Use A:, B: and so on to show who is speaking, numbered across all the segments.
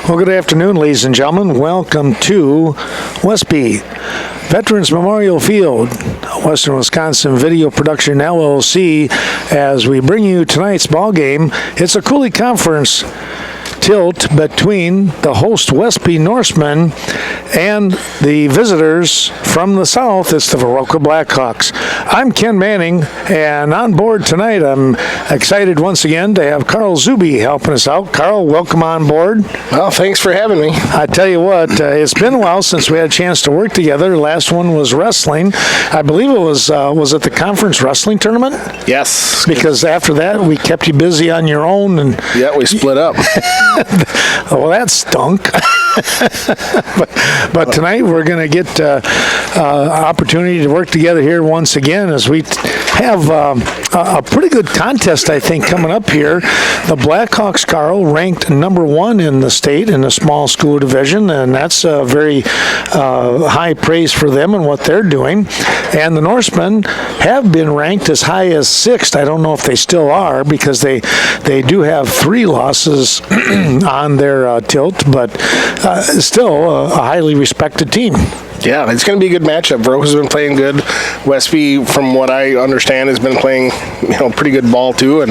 A: Well, good afternoon, ladies and gentlemen. Welcome to Westby, Veterans Memorial Field, Western Wisconsin Video Production LLC, as we bring you tonight's ball game. It's a Coulee Conference tilt between the host Westby Norsemen and the visitors from the south. It's the Viroqua Blackhawks. I'm Ken Manning, and on board tonight I'm excited once again to have Carl Zuby helping us out. Carl, welcome on board.
B: Well, thanks for having me.
A: I tell you what, it's been a while since we had a chance to work together. The last one was wrestling. I believe it was it the conference wrestling tournament?
B: Yes.
A: Because after that we kept you busy on your own. And
B: yeah, we split up.
A: Well, that stunk. but tonight we're going to get opportunity to work together here once again as we have a pretty good contest, I think, coming up here. The Blackhawks, Carl, ranked number 1 in the state in the small school division, and that's very high praise for them and what they're doing. And the Norsemen have been ranked as high as 6th. I don't know if they still are, because they do have 3 losses on their tilt, but still a highly respected team.
B: Yeah, it's going to be a good matchup. Viroqua's been playing good. Westby, from what I understand, has been playing pretty good ball too.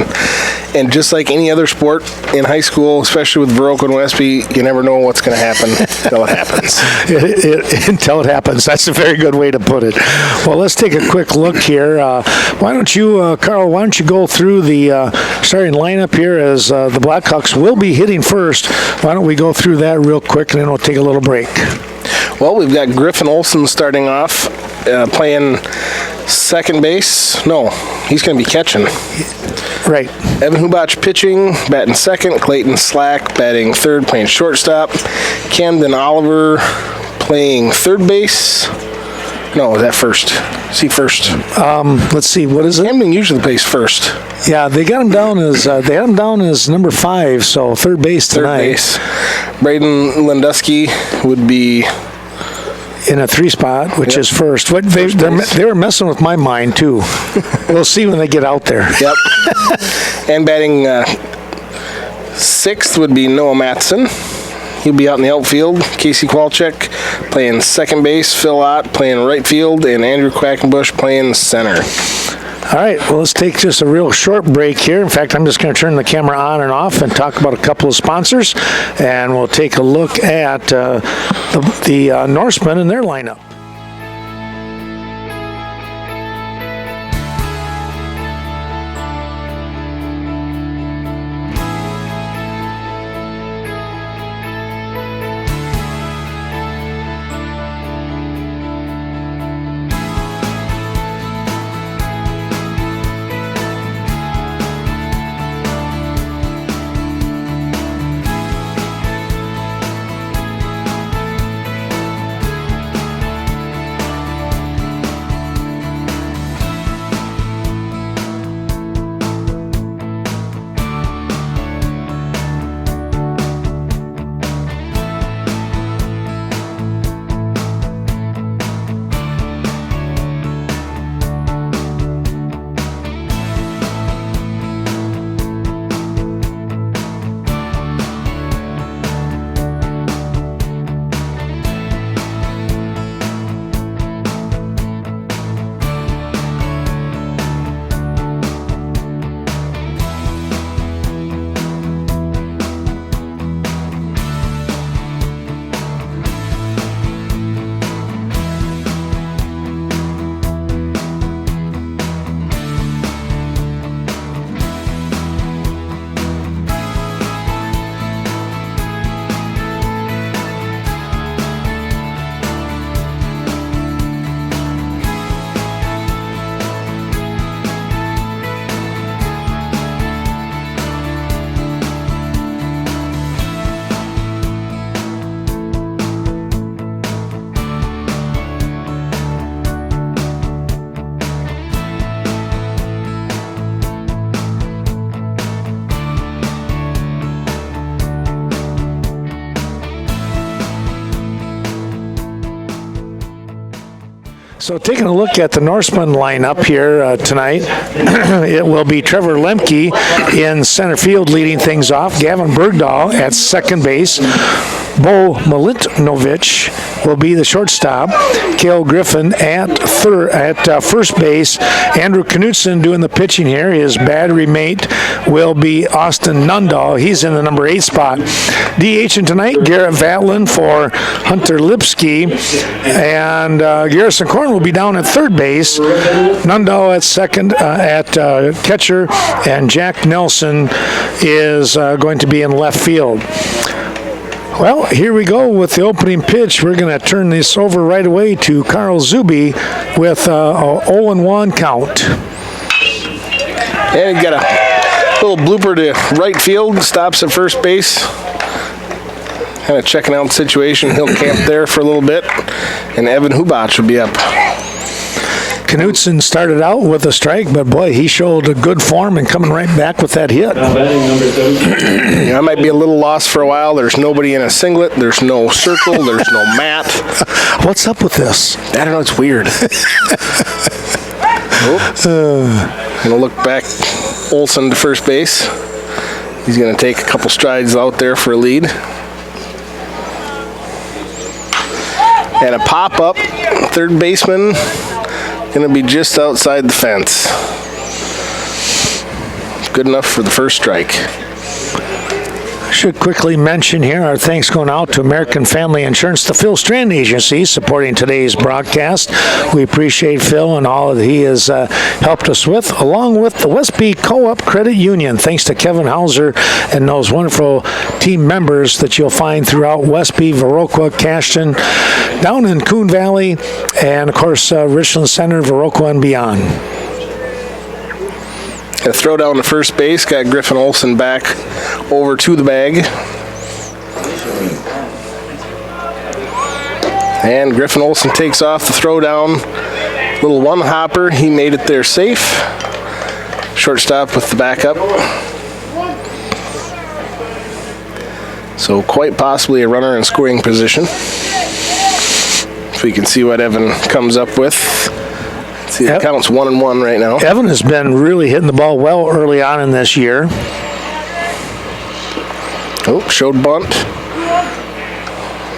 B: And just like any other sport in high school, especially with Viroqua and Westby, you never know what's going to happen until it happens.
A: Until it happens. That's a very good way to put it. Well, let's take a quick look here. Why don't you, Carl, go through the starting lineup here, as the Blackhawks will be hitting first. Why don't we go through that real quick, and then we'll take a little break.
B: Well, we've got Griffin Olson starting off, playing second base. No, he's going to be catching.
A: Right.
B: Evan Hubach pitching, batting second. Clayton Slack batting third, playing shortstop. Camden Oliver playing third base. No, is that first? Is he first?
A: Let's see. What is it?
B: Camden usually plays first.
A: Yeah, they got him down as number 5, so third base tonight.
B: Third base. Braden Landusky would be
A: in a 3 spot, which is first. They were messing with my mind too. We'll see when they get out there.
B: Yep. And batting 6th would be Noah Matson. He'll be out in the outfield. Casey Kwalczyk playing second base. Phil Ott playing right field, and Andrew Quackenbush playing center.
A: All right, well, let's take just a real short break here. In fact, I'm just going to turn the camera on and off and talk about a couple of sponsors, and we'll take a look at the Norsemen and their lineup. So taking a look at the Norseman lineup here tonight, it will be Trevor Lemke in center field leading things off. Gavin Bergdahl at second base. Bo Militnovich will be the shortstop. Cale Griffin at first base. Andrew Knutson doing the pitching here. His battery mate will be Austin Nundahl. He's in the number 8 spot. DHing tonight, Garrett Vatlin for Hunter Lipsky. And Garrison Korn will be down at third base. Nundahl at second, at catcher. And Jack Nelson is going to be in left field. Well, here we go with the opening pitch. We're going to turn this over right away to Carl Zuby with a 0-1 count.
B: And he got a little blooper to right field, stops at first base. Kind of checking out the situation. He'll camp there for a little bit. And Evan Hubach will be up.
A: Knutson started out with a strike, but boy, he showed a good form and coming right back with that hit.
B: I might be a little lost for a while. There's nobody in a singlet. There's no circle. There's no mat.
A: What's up with this?
B: I don't know. It's weird. Gonna look back. Olson to first base. He's gonna take a couple strides out there for a lead. And a pop up. Third baseman. Going to be just outside the fence. Good enough for the first strike.
A: Should quickly mention here our thanks going out to American Family Insurance, the Phil Strand Agency, supporting today's broadcast. We appreciate Phil and all that he has helped us with, along with the Westby Co-op Credit Union. Thanks to Kevin Hauser and those wonderful team members that you'll find throughout Westby, Viroqua, Cashton, down in Coon Valley, and of course Richland Center, Viroqua, and beyond.
B: A throw down to first base, got Griffin Olson back over to the bag. And Griffin Olson takes off the throw down. Little one hopper, he made it there safe. Shortstop with the backup. So quite possibly a runner in scoring position. If we can see what Evan comes up with. See, it counts 1-1 right now.
A: Evan has been really hitting the ball well early on in this year.
B: Oh, showed bunt.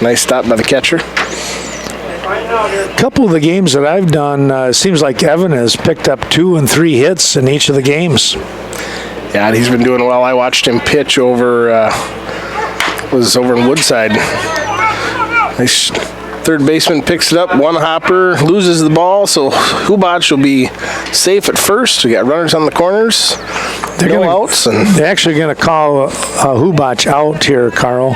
B: Nice stop by the catcher.
A: A couple of the games that I've done, seems like Evan has picked up 2 and 3 hits in each of the games.
B: Yeah, and he's been doing well. I watched him pitch over in Woodside. Nice. Third baseman picks it up, one hopper, loses the ball, so Hubach will be safe at first. We got runners on the corners, outs.
A: They're actually going to call Hubach out here, Carl.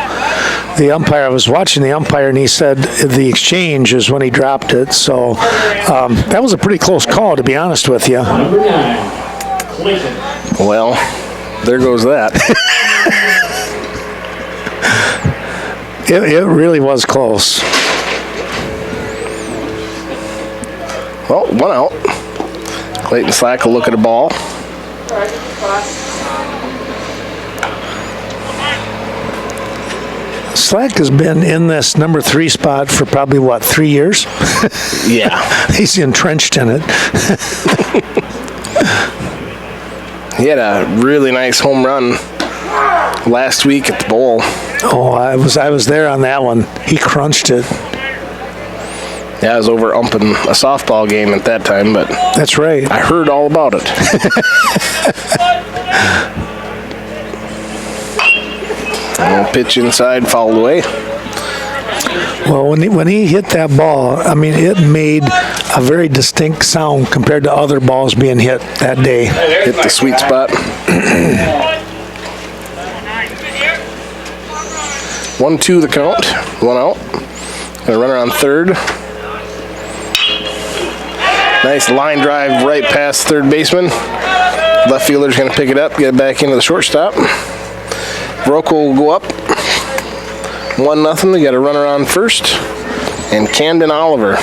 A: The umpire, I was watching the umpire, and he said the exchange is when he dropped it. So that was a pretty close call, to be honest with you.
B: Well, there goes that.
A: It really was close.
B: Well, one out. Clayton Slack will look at a ball.
A: Slack has been in this number 3 spot for probably, 3 years?
B: Yeah.
A: He's entrenched in it.
B: He had a really nice home run last week at the bowl.
A: Oh, I was there on that one. He crunched it.
B: Yeah, I was over umping a softball game at that time, but
A: that's right.
B: I heard all about it. Pitch inside, fouled away.
A: Well, when he hit that ball, I mean, it made a very distinct sound compared to other balls being hit that day.
B: Hit the sweet spot. 1-2 the count. One out. Got a runner on third. Nice line drive right past third baseman. Left fielder's going to pick it up, get it back into the shortstop. Viroqua will go up. 1-0. They got a runner on first. And Camden Oliver.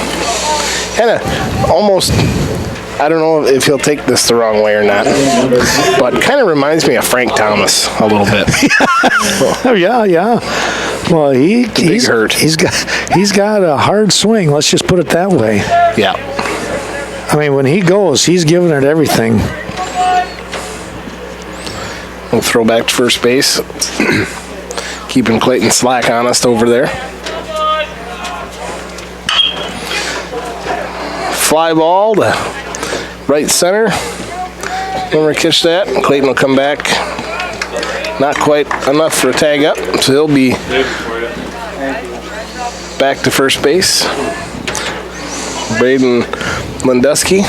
B: Kind of almost, I don't know if he'll take this the wrong way or not, but kind of reminds me of Frank Thomas a little bit.
A: Oh, yeah. Well, he's hurt. He's got a hard swing. Let's just put it that way.
B: Yeah.
A: I mean, when he goes, he's giving it everything.
B: We'll throw back to first base. Keeping Clayton Slack honest over there. Fly ball to right center. Remember to catch that. Clayton will come back. Not quite enough for a tag up, so he'll be back to first base. Braden Landusky.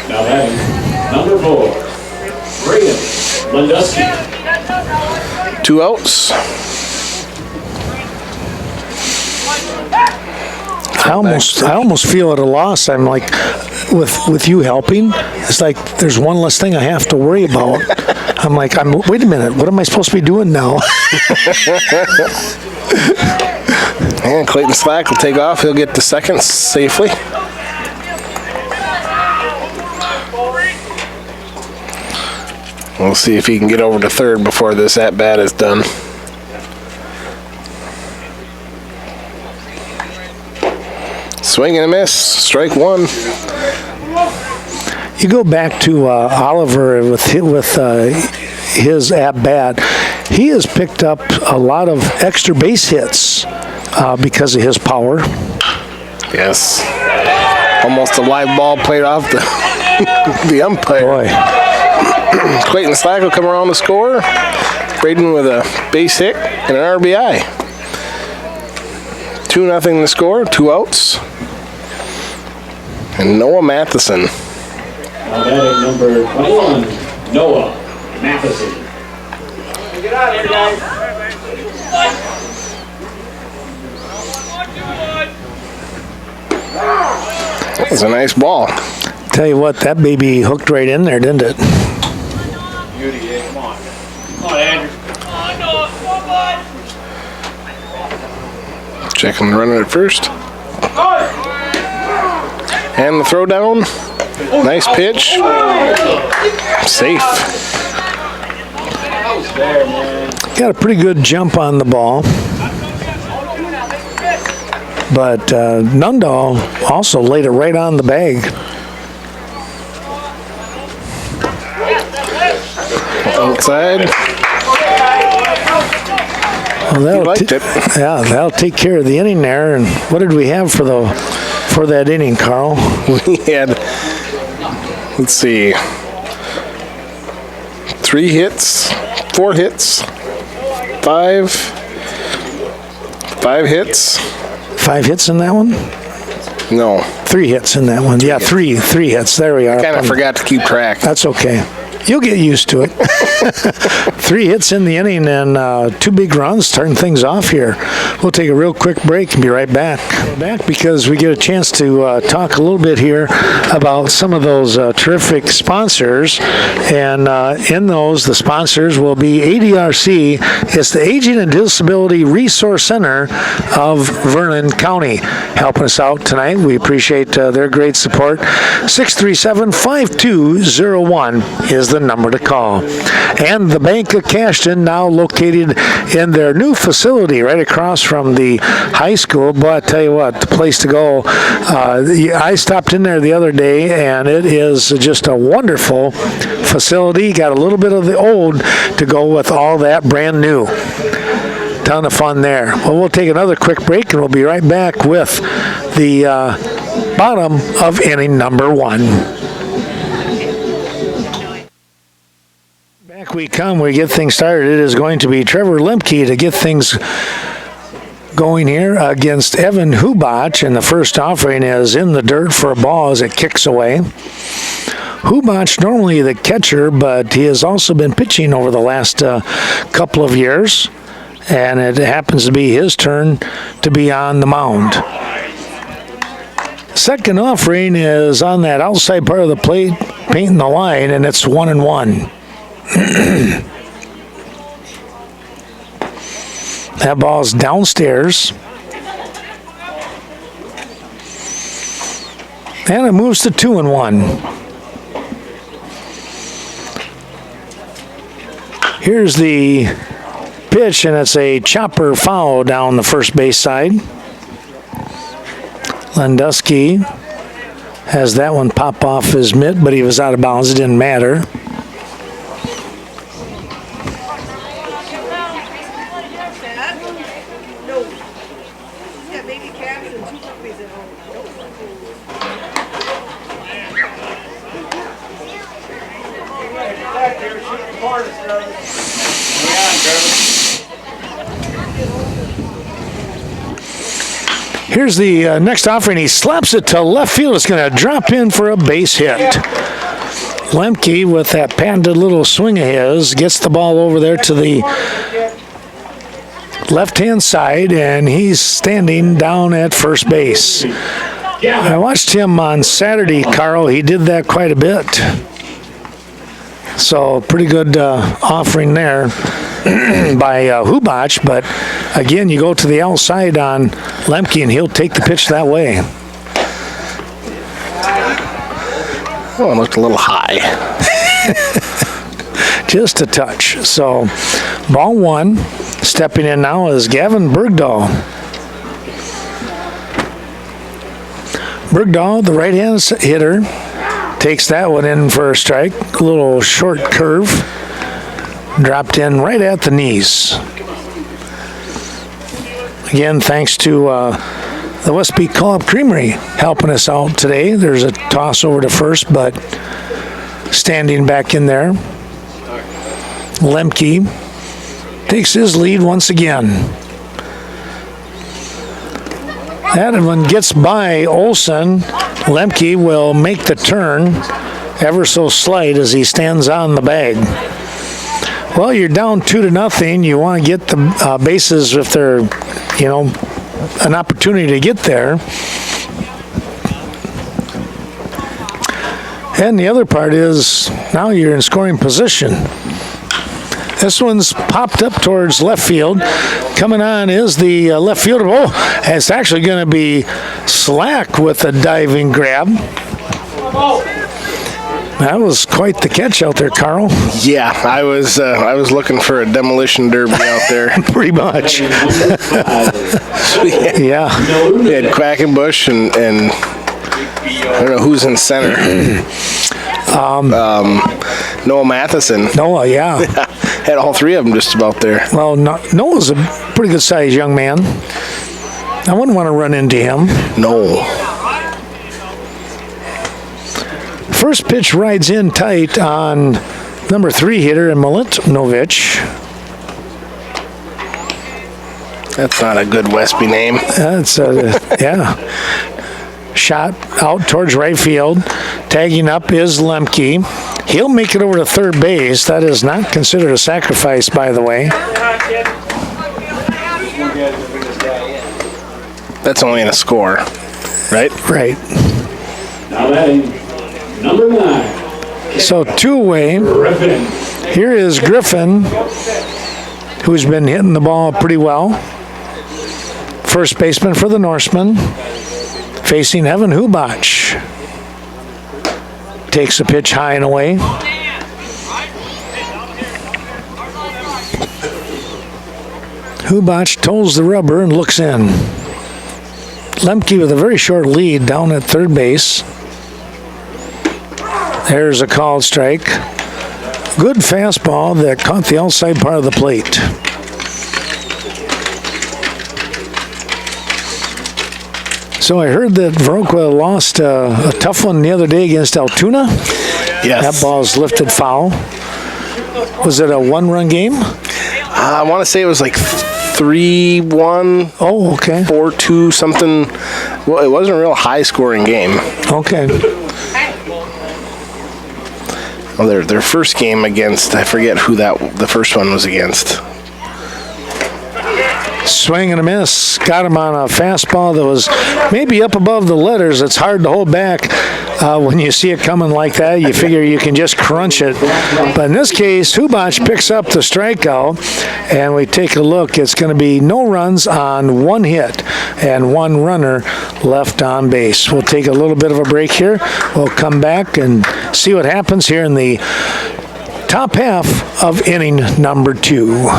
C: Now having number 4, Braden Landusky.
B: 2 outs.
A: I almost feel at a loss. I'm like, with you helping, it's like there's one less thing I have to worry about. I'm like, wait a minute, what am I supposed to be doing now?
B: And Clayton Slack will take off. He'll get to second safely. We'll see if he can get over to third before this at-bat is done. Swing and a miss. Strike 1.
A: You go back to Oliver with his at-bat. He has picked up a lot of extra base hits because of his power.
B: Yes. Almost a live ball played off the umpire.
A: Boy.
B: Clayton Slack will come around to score. Braden with a base hit and an RBI. 2-0 to score, 2 outs. And Noah Matheson.
C: Now batting number 21, Noah Matheson.
D: Get out of here, guys.
B: That was a nice ball.
A: Tell you what, that baby hooked right in there, didn't it?
D: Beauty, yeah, come on. Come on, Andrew. Come on, Noah. Come on, bud.
B: Checking the runner at first. And the throw down. Nice pitch. Safe.
A: Got a pretty good jump on the ball. But Nundahl also laid it right on the bag.
B: Outside.
A: Well,
B: He liked it.
A: Yeah, that'll take care of the inning there. And what did we have for that inning, Carl?
B: We had, let's see, 3 hits, 4 hits, 5 hits.
A: 5 hits in that one?
B: No,
A: 3 hits in that one. Yeah, three hits. There we are.
B: kind of forgot to keep track.
A: That's okay. You'll get used to it. 3 hits in the inning and 2 big runs, turn things off here. We'll take a real quick break and be right back. We're back because we get a chance to talk a little bit here about some of those terrific sponsors. And in those, the sponsors will be ADRC. It's the Aging and Disability Resource Center of Vernon County, helping us out tonight. We appreciate their great support. 637-5201 is the number to call. And the Bank of Cashton, now located in their new facility right across from the high school. But I tell you what, the place to go. I stopped in there the other day, and it is just a wonderful facility. Got a little bit of the old to go with all that brand new. Ton of fun there. Well, we'll take another quick break, and we'll be right back with the bottom of inning number 1. Back we come. We get things started. It is going to be Trevor Lemke to get things going here against Evan Hubach, and the first offering is in the dirt for a ball as it kicks away. Hubach, normally the catcher, but he has also been pitching over the last couple of years, and it happens to be his turn to be on the mound. Second offering is on that outside part of the plate, painting the line, and it's 1-1. That ball's downstairs. And it moves to 2-1. Here's the pitch, and it's a chopper foul down the first base side. Landusky Has that one pop off his mitt, but he was out of bounds. It didn't matter. Here's the next offering. He slaps it to left field. It's going to drop in for a base hit. Lemke, with that patented little swing of his, gets the ball over there to the left-hand side, and he's standing down at first base. I watched him on Saturday, Carl. He did that quite a bit. So pretty good offering there by Hubach, but again, you go to the outside on Lemke, and he'll take the pitch that way.
B: Oh, it looked a little high.
A: Just a touch. So, ball one. Stepping in now is Gavin Bergdahl. Bergdahl, the right-hand hitter, takes that one in for a strike. A little short curve. Dropped in right at the knees. Again, thanks to the Westby Co-op Creamery helping us out today. There's a toss over to first, but standing back in there. Lemke takes his lead once again. That one gets by Olson. Lemke will make the turn ever so slight as he stands on the bag. Well, you're down 2-0. You want to get the bases if they're, an opportunity to get there. And the other part is now you're in scoring position. This one's popped up towards left field. Coming on is the left fielder. Oh, it's actually going to be Slack with a diving grab. That was quite the catch out there, Carl.
B: Yeah, I was looking for a demolition derby out there.
A: Pretty much. Yeah.
B: We had Quackenbush and I don't know who's in center. Noah Matheson.
A: Noah, yeah.
B: Had all three of them just about there.
A: Well, Noah's a pretty good sized young man. I wouldn't want to run into him.
B: No.
A: First pitch rides in tight on number 3 hitter, Milutinovic.
B: That's not a good Westby name.
A: That's yeah. Shot out towards right field. Tagging up is Lemke. He'll make it over to third base. That is not considered a sacrifice, by the way.
B: That's only in a score, right?
A: Right.
C: Now batting number 9.
A: So 2-away.
C: Griffin.
A: Here is Griffin, who's been hitting the ball pretty well. First baseman for the Norseman, facing Evan Hubach. Takes a pitch high and away. Hubach toes the rubber and looks in. Lemke with a very short lead down at third base. There's a called strike. Good fastball that caught the outside part of the plate. So I heard that Viroqua lost a tough one the other day against Altoona.
B: Yes.
A: That ball's lifted foul. Was it a one-run game?
B: I want to say it was like 3-1.
A: Oh, okay.
B: 4-2, something. Well, it wasn't a real high-scoring game.
A: Okay.
B: Well, their first game against, I forget who the first one was against.
A: Swing and a miss. Got him on a fastball that was maybe up above the letters. It's hard to hold back when you see it coming like that. You figure you can just crunch it. But in this case, Hubach picks up the strikeout, and we take a look. It's going to be no runs on 1 hit and 1 runner left on base. We'll take a little bit of a break here. We'll come back and see what happens here in the top half of inning number 2.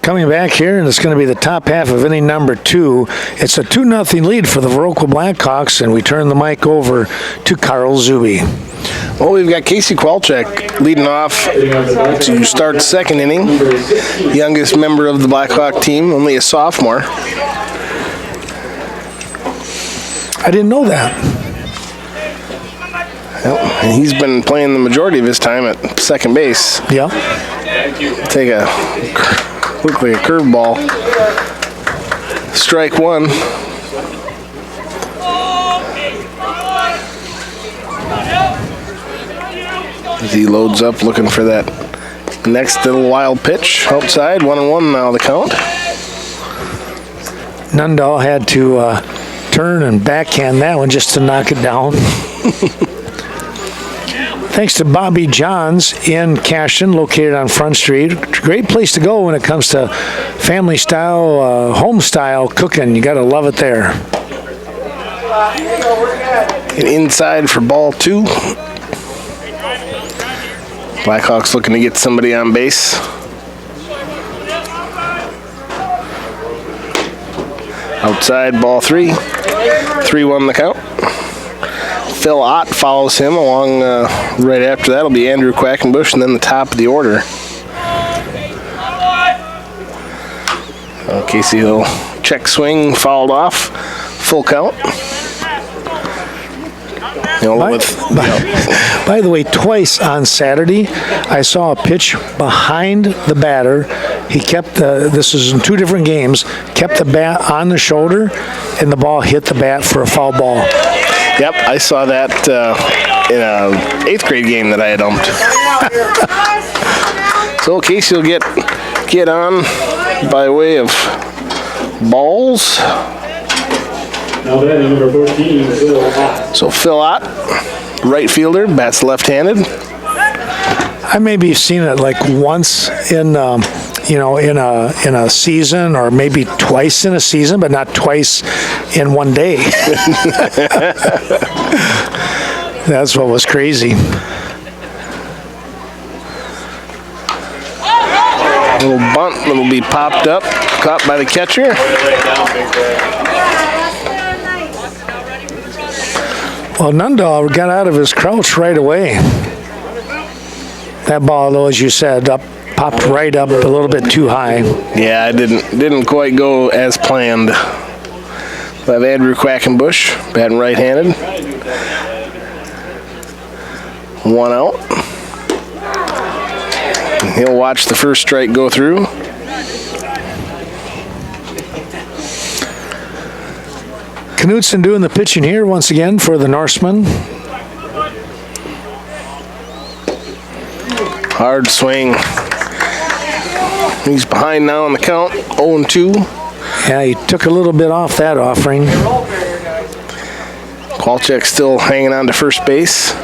A: Coming back here, and it's going to be the top half of inning number 2. It's a 2-0 lead for the Viroqua Blackhawks, and we turn the mic over to Carl Zuby.
B: Well, we've got Casey Kowalczyk leading off to start the second inning. Youngest member of the Blackhawk team, only a sophomore.
A: I didn't know that.
B: Yep. And he's been playing the majority of his time at second base.
A: Yeah.
B: Take a look like a curveball. Strike one. As he loads up looking for that next little wild pitch outside. 1-1 now the count.
A: Nundahl had to turn and backhand that one just to knock it down. Thanks to Bobby Johns in Cashton, located on Front Street. Great place to go when it comes to family style, home style cooking. You got to love it there.
B: And inside for ball 2. Blackhawks looking to get somebody on base. Outside, ball 3. 3-1 the count. Phil Ott follows him along right after that. Will be Andrew Quackenbush, and then the top of the order. Casey will check swing, fouled off. Full count.
A: By the way, twice on Saturday, I saw a pitch behind the batter. He kept this is in 2 different games, kept the bat on the shoulder, and the ball hit the bat for a foul ball.
B: Yep, I saw that in a 8th grade game that I had umped. So Casey will get on by way of balls.
C: Now batting number 14, Phil Ott.
B: So Phil Ott, right fielder, bats left-handed.
A: I maybe have seen it like once in in a season, or maybe twice in a season, but not twice in one day. That's what was crazy.
B: Little bunt that'll be popped up, caught by the catcher.
A: Well, Nundahl got out of his crouch right away. That ball, though, as you said, popped right up a little bit too high.
B: Yeah, it didn't quite go as planned. We have Andrew Quackenbush, batting right-handed. 1 out. And he'll watch the first strike go through.
A: Knutson doing the pitching here once again for the Norsemen.
B: Hard swing. He's behind now on the count, 0-2.
A: Yeah, he took a little bit off that offering.
B: Kowalczyk still hanging on to first base.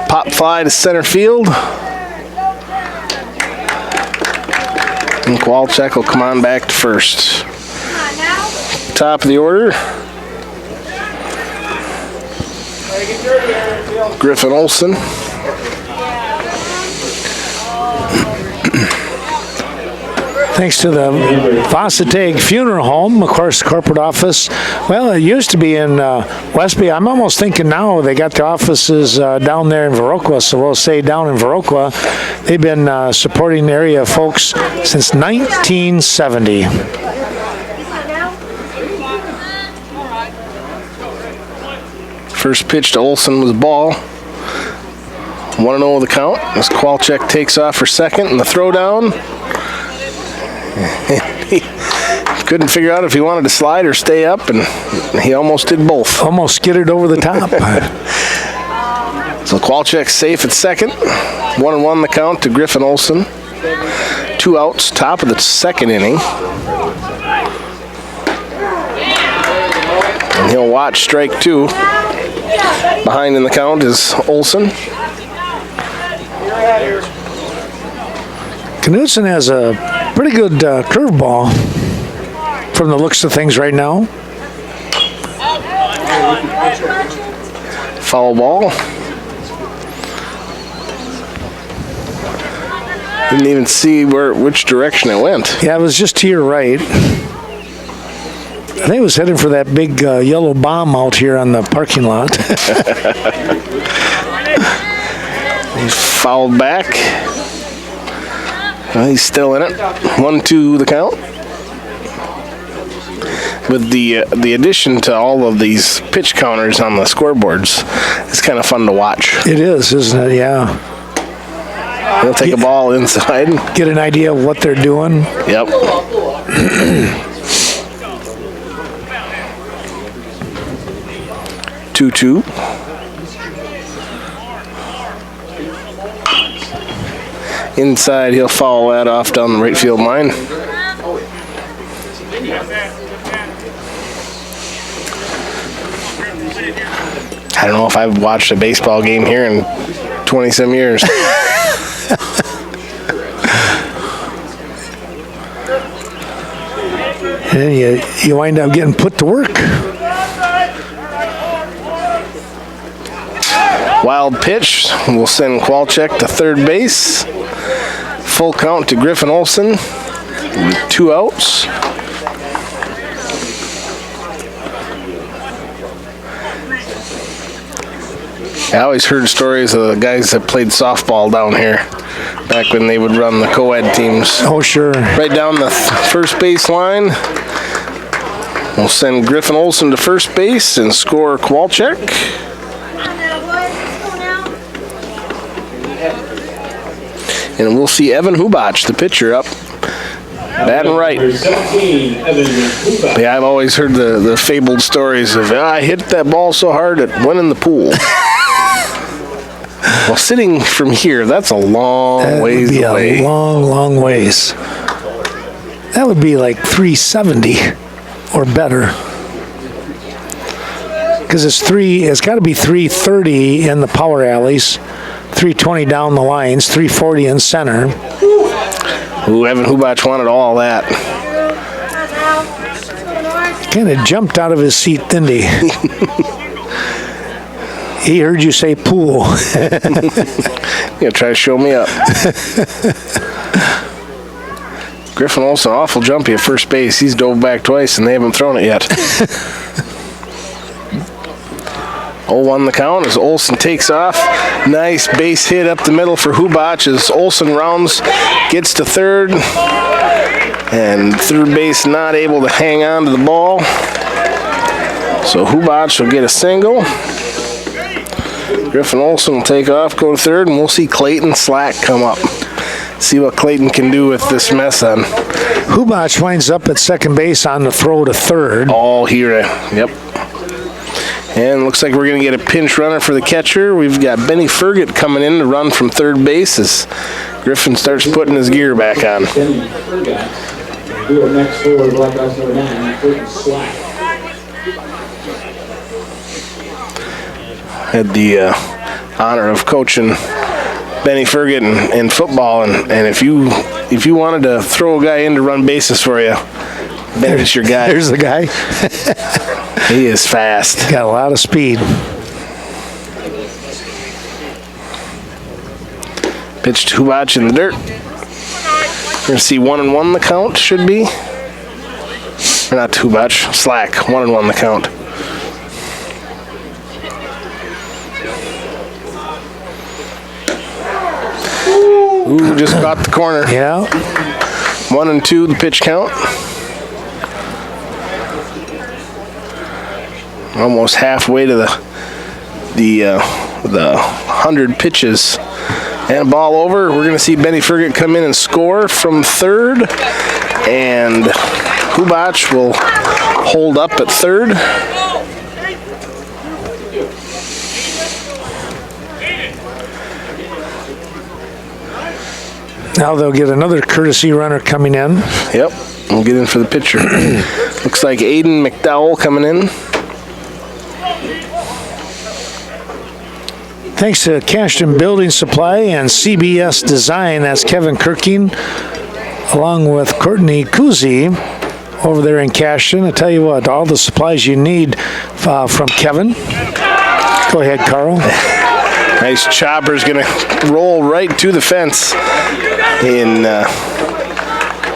B: Pop fly to center field. And Kowalczyk will come on back to first. Top of the order. Griffin Olson.
A: Thanks to the Varsity Funeral Home, of course, corporate office. Well, it used to be in Westby. I'm almost thinking now they got the offices down there in Viroqua, so we'll say down in Viroqua. They've been supporting area folks since 1970.
B: First pitch to Olson was ball. 1-0 the count as Kowalczyk takes off for second, and the throw down. He couldn't figure out if he wanted to slide or stay up, and he almost did both.
A: Almost skidded over the top.
B: So Kowalczyk's safe at second. 1-1 the count to Griffin Olson. 2 outs, top of the second inning. And he'll watch strike 2. Behind in the count is Olson.
A: Knutson has a pretty good curveball from the looks of things right now.
B: Foul ball. Didn't even see which direction it went.
A: Yeah, it was just to your right. I think it was heading for that big yellow bomb out here on the parking lot.
B: He's fouled back. Well, he's still in it. 1-2 the count. With the addition to all of these pitch counters on the scoreboards, it's kind of fun to watch.
A: It is, isn't it? Yeah.
B: He'll take a ball inside.
A: Get an idea of what they're doing.
B: Yep. 2-2. Inside, he'll foul that off down the right field line. I don't know if I've watched a baseball game here in 20-some years.
A: And you wind up getting put to work.
B: Wild pitch. We'll send Kowalczyk to third base. Full count to Griffin Olson with 2 outs. I always heard stories of the guys that played softball down here back when they would run the co-ed teams.
A: Oh, sure.
B: Right down the first base line. We'll send Griffin Olson to first base and score Kowalczyk. And we'll see Evan Hubach, the pitcher, up batting right.
C: Number 17, Evan Hubach.
B: Yeah, I've always heard the fabled stories of, I hit that ball so hard it went in the pool. Well, sitting from here, that's a long ways
A: That would be
B: away.
A: a long, long ways. That would be like 370 or better. Because it's got to be 330 in the power alleys, 320 down the lines, 340 in center.
B: Ooh, Evan Hubach wanted all that.
A: Kind of jumped out of his seat, didn't he? He heard you say pool.
B: You're gonna try to show me up. Griffin Olson, awful jumpy at first base. He's dove back twice and they haven't thrown it yet. 0-1 the count as Olson takes off. Nice base hit up the middle for Hubach as Olson rounds, gets to third. And third base not able to hang on to the ball. So Hubach will get a single. Griffin Olson will take off, go to third, and we'll see Clayton Slack come up. See what Clayton can do with this mess on.
A: Hubach winds up at second base on the throw to third.
B: All here, yep. And looks like we're going to get a pinch runner for the catcher. We've got Benny Fergott coming in to run from third base as Griffin starts putting his gear back on.
C: Benny Fergott. Do it next forward, Blackhawks number 9, Clayton Slack.
B: Had the honor of coaching Benny Fergott in football, and if you wanted to throw a guy in to run bases for you, Benny's your guy.
A: There's the guy.
B: He is fast.
A: Got a lot of speed.
B: Pitch to Hubach in the dirt. We're going to see 1-1 the count, should be. Or not to Hubach, Slack. 1-1 the count. Ooh, just caught the corner.
A: Yeah.
B: 1-2 the pitch count. Almost halfway to the 100 pitches. And a ball over. We're going to see Benny Fergott come in and score from third. And Hubach will hold up at third.
A: Now they'll get another courtesy runner coming in.
B: Yep, we'll get in for the pitcher. Looks like Aiden McDowell coming in.
A: Thanks to Cashton Building Supply and CBS Design, that's Kevin Kirking, along with Courtney Kuzi over there in Cashton. I tell you what, all the supplies you need from Kevin. Go ahead, Carl.
B: Nice chopper's going to roll right to the fence. in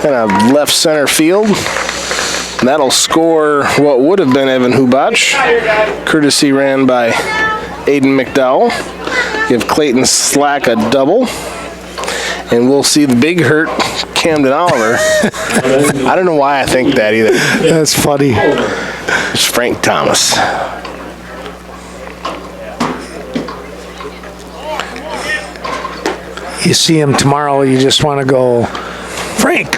B: kind of left center field. And that'll score what would have been Evan Hubach. Courtesy ran by Aiden McDowell. Give Clayton Slack a double. And we'll see the big hurt Camden Oliver. I don't know why I think that either.
A: That's funny.
B: It's Frank Thomas.
A: You see him tomorrow, you just want to go, Frank.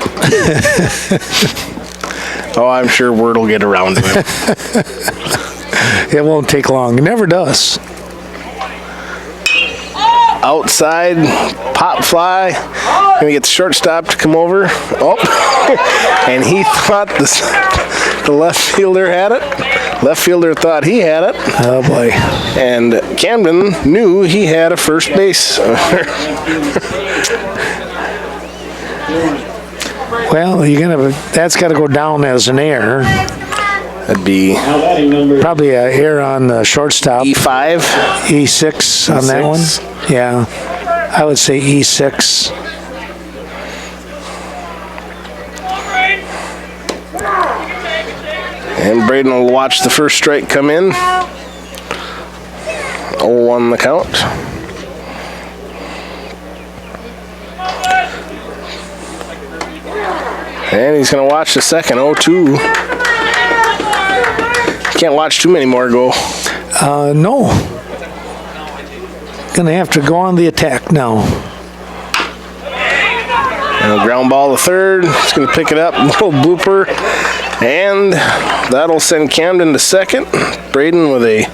B: Oh, I'm sure word will get around to him.
A: It won't take long. It never does.
B: Outside, pop fly. Gonna get the shortstop to come over. Oh, and he thought the left fielder had it. Left fielder thought he had it.
A: Oh, boy.
B: And Camden knew he had a first base.
A: Well, that's got to go down as an error.
B: That'd be
A: Probably an error on the shortstop.
B: E5.
A: E6 on that one? Yeah. I would say E6.
B: And Braden will watch the first strike come in. 0-1 the count. And he's going to watch the second, 0-2. Can't watch too many more go.
A: No. Gonna have to go on the attack now.
B: And a ground ball to third. He's going to pick it up, little blooper. And that'll send Camden to second. Braden with a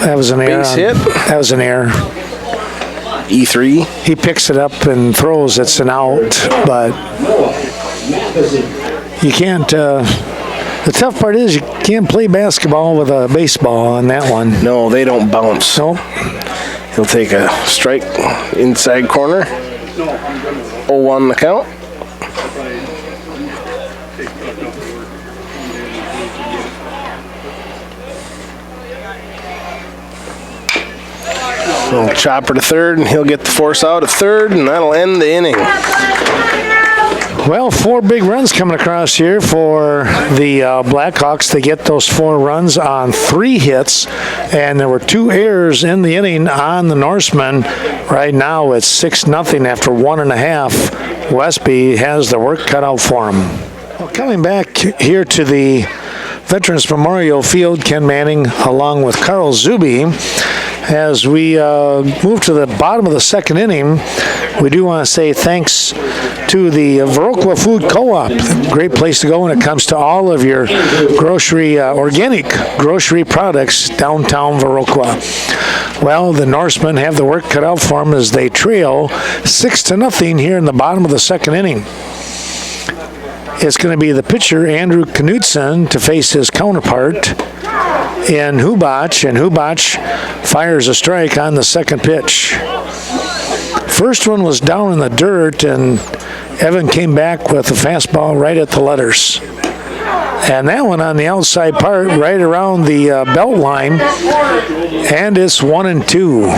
A: That was an error.
B: base hit.
A: That was an error.
B: E3.
A: He picks it up and throws. It's an out, but you can't. The tough part is you can't play basketball with a baseball on that one.
B: No, they don't bounce.
A: Nope.
B: He'll take a strike inside corner. 0-1 the count. Little chopper to third, and he'll get the force out at third, and that'll end the inning.
A: Well, 4 big runs coming across here for the Blackhawks. They get those 4 runs on 3 hits, and there were 2 errors in the inning on the Norsemen. Right now it's 6-0 after 1.5. Westby has the work cut out for him. Well, coming back here to the Veterans Memorial Field, Ken Manning along with Carl Zuby. As we move to the bottom of the second inning, we do want to say thanks to the Viroqua Food Co-op. Great place to go when it comes to all of your grocery, organic grocery products downtown Viroqua. Well, the Norsemen have the work cut out for them as they trail 6-0 here in the bottom of the second inning. It's going to be the pitcher, Andrew Knudsen, to face his counterpart in Hubach, and Hubach fires a strike on the second pitch. First one was down in the dirt, and Evan came back with a fastball right at the letters. And that one on the outside part, right around the belt line, and it's 1-2.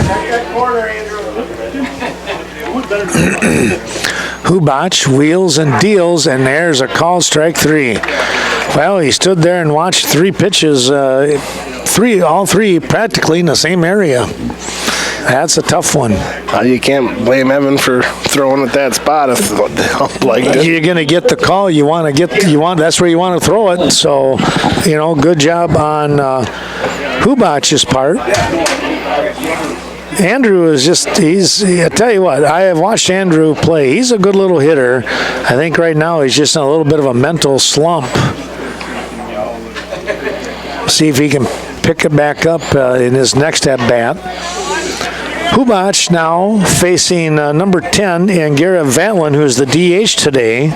A: Hubach wheels and deals, and there's a call, strike 3. Well, he stood there and watched 3 pitches, all three practically in the same area. That's a tough one.
B: You can't blame Evan for throwing at that spot if the ump liked it.
A: You're going to get the call. That's where you want to throw it. So, good job on Hubach's part. Andrew is I tell you what, I have watched Andrew play. He's a good little hitter. I think right now he's just in a little bit of a mental slump. See if he can pick it back up in his next at-bat. Hubach now facing number 10 and Garrett Vatlin, who's the DH today.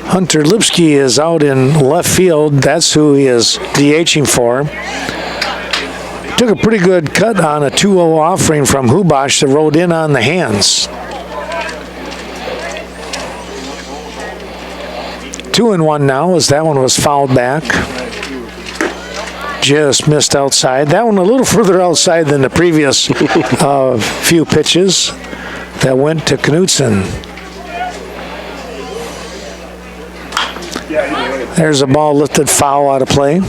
A: Hunter Lipsky is out in left field. That's who he is DHing for. Took a pretty good cut on a 2-0 offering from Hubach that rode in on the hands. 2-1 now as that one was fouled back. just missed outside. That one a little further outside than the previous few pitches that went to Knutson. There's a ball lifted foul out of play.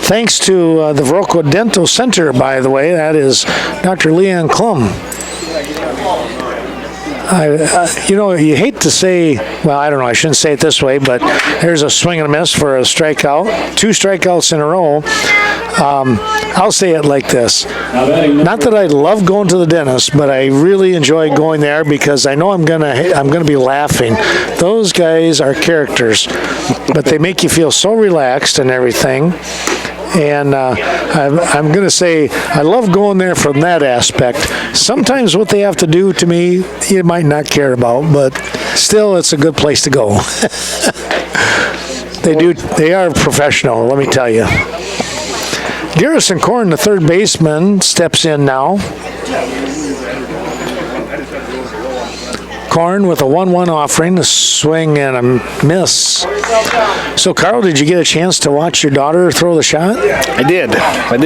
A: Thanks to the Viroqua Dental Center, by the way. That is Dr. Leanne Klum. You hate to say, well, I don't know, I shouldn't say it this way, but there's a swing and a miss for a strikeout. 2 strikeouts in a row. I'll say it like this. Not that I love going to the dentist, but I really enjoy going there because I know I'm gonna be laughing. Those guys are characters, but they make you feel so relaxed and everything. And I'm going to say I love going there from that aspect. Sometimes what they have to do to me, you might not care about, but still it's a good place to go. They are professional, let me tell you. Garrison Korn, the third baseman, steps in now. Korn with a 1-1 offering, a swing and a miss. So, Carl, did you get a chance to watch your daughter throw the shot?
B: I did. I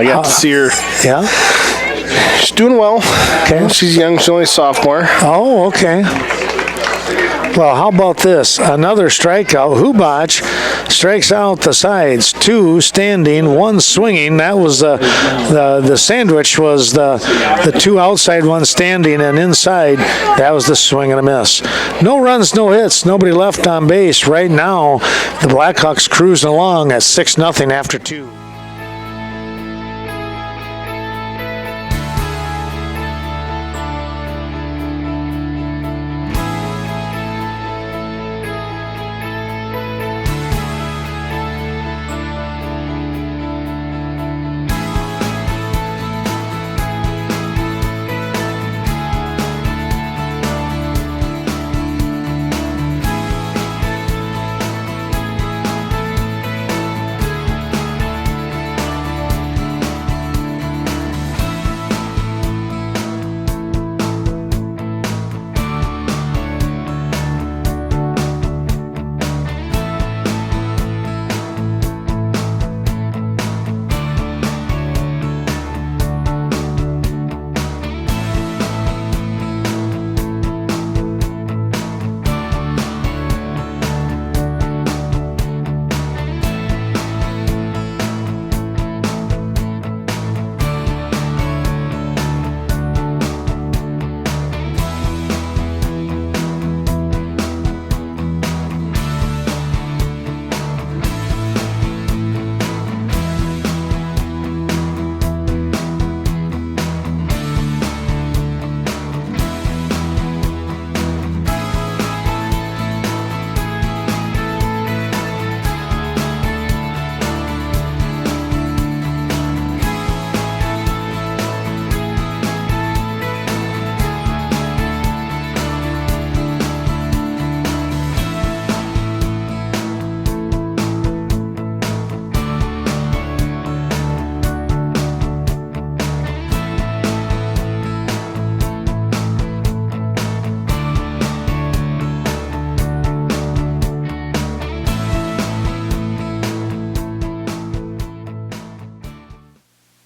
B: got to see her.
A: Yeah?
B: She's doing well.
A: Okay.
B: She's young. She's only a sophomore.
A: Oh, okay. Well, how about this? Another strikeout. Hubach strikes out the sides. 2 standing, 1 swinging. That was the sandwich was the 2 outside, 1 standing, and inside that was the swing and a miss. No runs, no hits, nobody left on base. Right now, the Blackhawks cruising along at 6-0 after 2.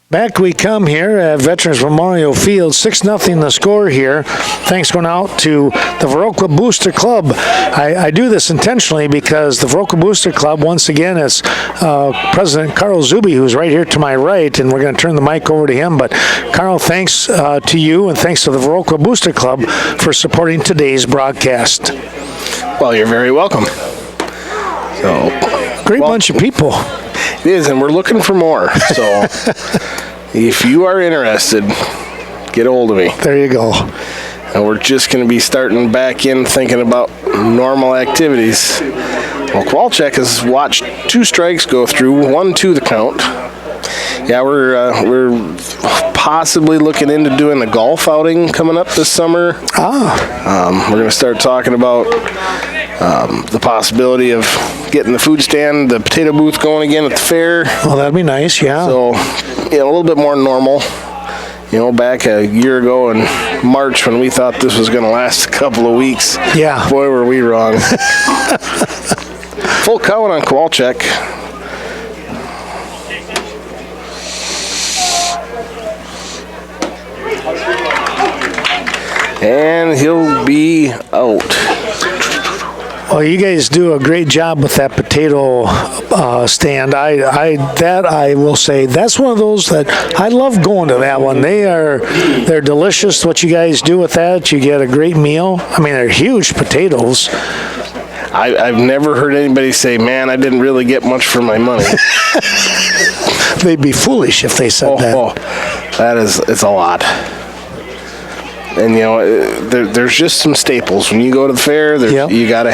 A: Back we come here at Veterans Memorial Field. 6-0 the score here. Thanks going out to the Viroqua Booster Club. I do this intentionally because the Viroqua Booster Club, once again, is President Carl Zuby, who's right here to my right, and we're going to turn the mic over to him. But, Carl, thanks to you and thanks to the Viroqua Booster Club for supporting today's broadcast.
B: Well, you're very welcome.
A: Great bunch of people.
B: It is, and we're looking for more. So if you are interested, get a hold of me.
A: There you go.
B: And we're just going to be starting back in thinking about normal activities. Well, Kowalczyk has watched 2 strikes go through, 1-2 the count. Yeah, we're possibly looking into doing a golf outing coming up this summer. We're going to start talking about the possibility of getting the food stand, the potato booth going again at the fair.
A: Well, that'd be nice, yeah.
B: So, a little bit more normal. Back a year ago in March when we thought this was going to last a couple of weeks.
A: Yeah.
B: Boy, were we wrong. Full count on Kowalczyk. And he'll be out.
A: Well, you guys do a great job with that potato stand. I will say that's one of those that I love going to that one. They're delicious. What you guys do with that, you get a great meal. I mean, they're huge potatoes.
B: I've never heard anybody say, "Man, I didn't really get much for my money."
A: They'd be foolish if they said that.
B: It's a lot. And there's just some staples when you go to the fair. You gotta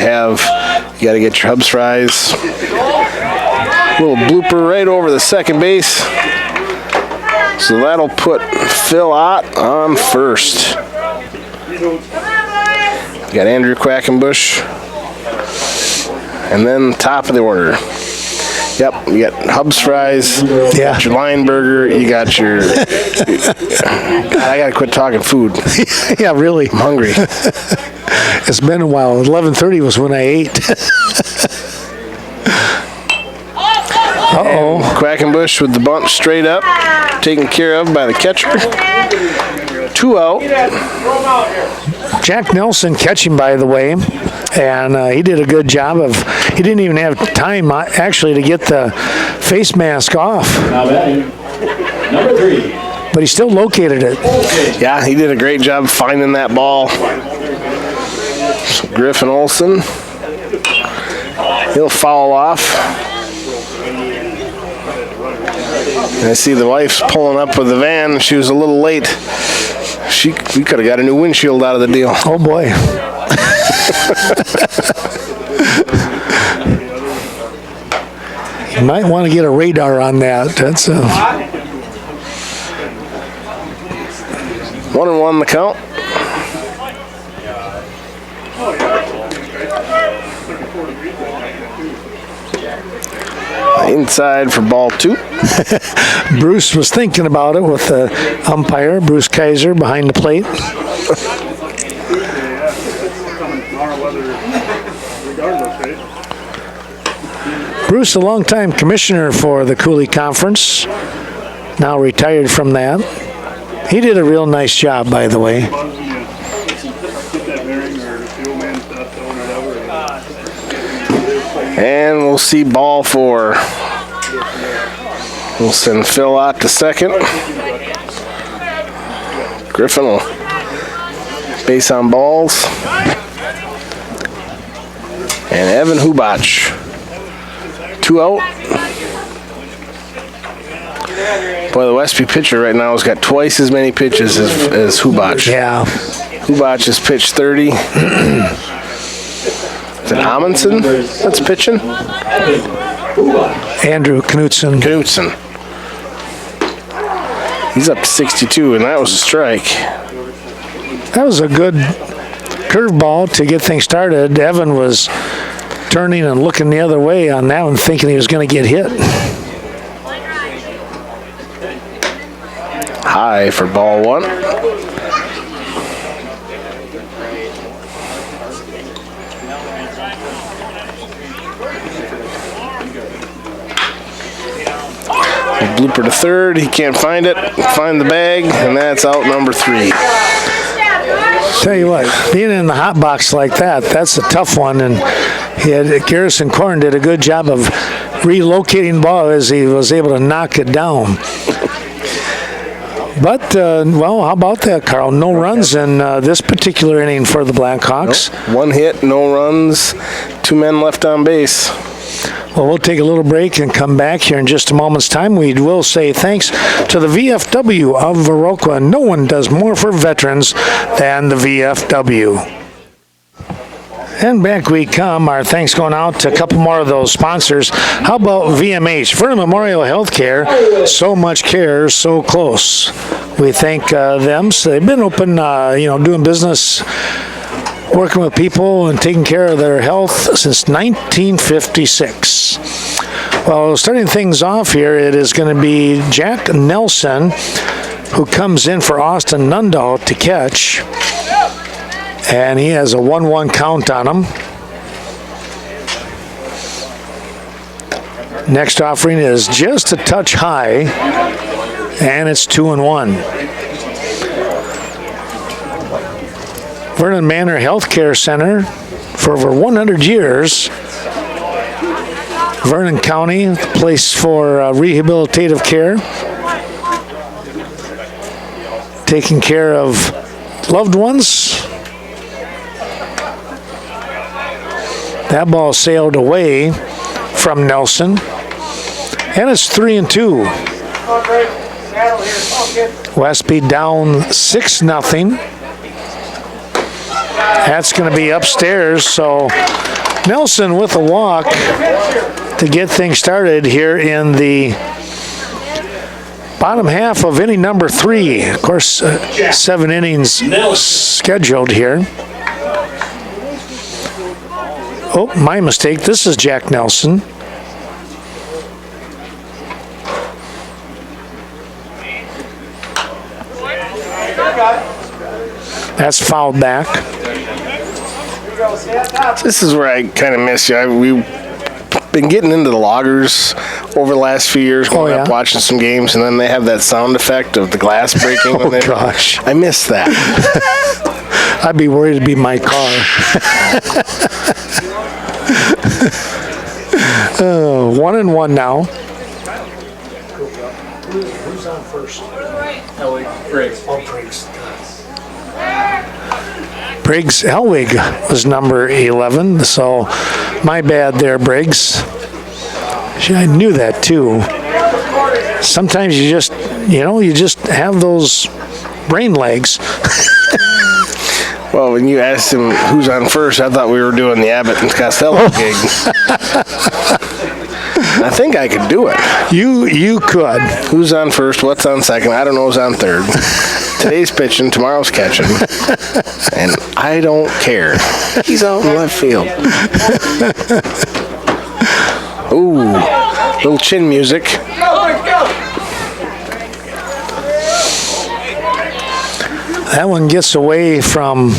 B: get your Hubs fries. Little blooper right over the second base, so that'll put Phil Ott on first. You got Andrew Quackenbush, and then top of the order. Yep, you got Hubs fries, you got your Lion Burger, you got your... God, I got to quit talking food.
A: Yeah, really.
B: I'm hungry.
A: It's been a while. 11:30 was when I ate. Uh-oh.
B: Quackenbush with the bunt straight up, taken care of by the catcher. 2 out.
A: Jack Nelson catching, by the way, and he did a good job of, he didn't even have time actually to get the face mask off.
C: Now batting, number 3.
A: But he still located it.
B: Yeah, he did a great job finding that ball. So Griffin Olson, he'll foul off. And I see the wife's pulling up with the van. She was a little late. We could have got a new windshield out of the deal.
A: Oh boy. You might want to get a radar on that. That's
B: 1-1 the count. Inside for ball 2.
A: Bruce was thinking about it with the umpire, Bruce Kaiser, behind the plate. Bruce, a longtime commissioner for the Coulee Conference, now retired from that. He did a real nice job, by the way.
B: And we'll see ball 4. We'll send Phil out to second. Griffin will base on balls. And Evan Hubach, 2 out. Boy, the Westby pitcher right now has got twice as many pitches as Hubach.
A: Yeah.
B: Hubach has pitched 30. Is it Amundsen that's pitching?
A: Andrew Knutson.
B: He's up to 62, and that was a strike.
A: That was a good curveball to get things started. Evan was turning and looking the other way on that one, thinking he was going to get hit.
B: High for ball 1. Blooper to third. He can't find it. Find the bag, and that's out number 3.
A: Tell you what, being in the hot box like that, that's a tough one. And Garrison Korn did a good job of relocating the ball as he was able to knock it down. But, well, how about that, Carl? No runs in this particular inning for the Blackhawks.
B: Nope. 1 hit, no runs, 2 men left on base.
A: Well, we'll take a little break and come back here in just a moment's time. We will say thanks to the VFW of Viroqua. No one does more for veterans than the VFW. And back we come. Our thanks going out to a couple more of those sponsors. How about VMH? Vernon Memorial Healthcare. So much care, so close. We thank them. So they've been open, doing business, working with people and taking care of their health since 1956. Well, starting things off here, it is going to be Jack Nelson, who comes in for Austin Nundahl to catch. And he has a 1-1 count on him. Next offering is just a touch high, and it's 2-1. Vernon Manor Healthcare Center for over 100 years. Vernon County, place for rehabilitative care. Taking care of loved ones. That ball sailed away from Nelson. And it's 3-2. Westby down 6-0. That's going to be upstairs, so Nelson with a walk to get things started here in the bottom half of inning number 3. Of course, 7 innings scheduled here. Oh, my mistake. This is Jack Nelson. That's fouled back.
B: This is where I kind of miss you. We've been getting into the loggers over the last few years, going up watching some games, and then they have that sound effect of the glass breaking.
A: Oh, gosh.
B: I miss that.
A: I'd be worried it'd be my car. 1-1 now.
C: Who's on first?
A: Briggs Elwig was number 11, so my bad there, Briggs. I knew that too. Sometimes you just have those brain legs.
B: Well, when you asked him who's on first, I thought we were doing the Abbott and Costello gig. I think I could do it.
A: You could.
B: Who's on first? What's on second? I don't know who's on third. Today's pitching, tomorrow's catching. And I don't care. He's out in left field. Ooh, little chin music.
A: That one gets away from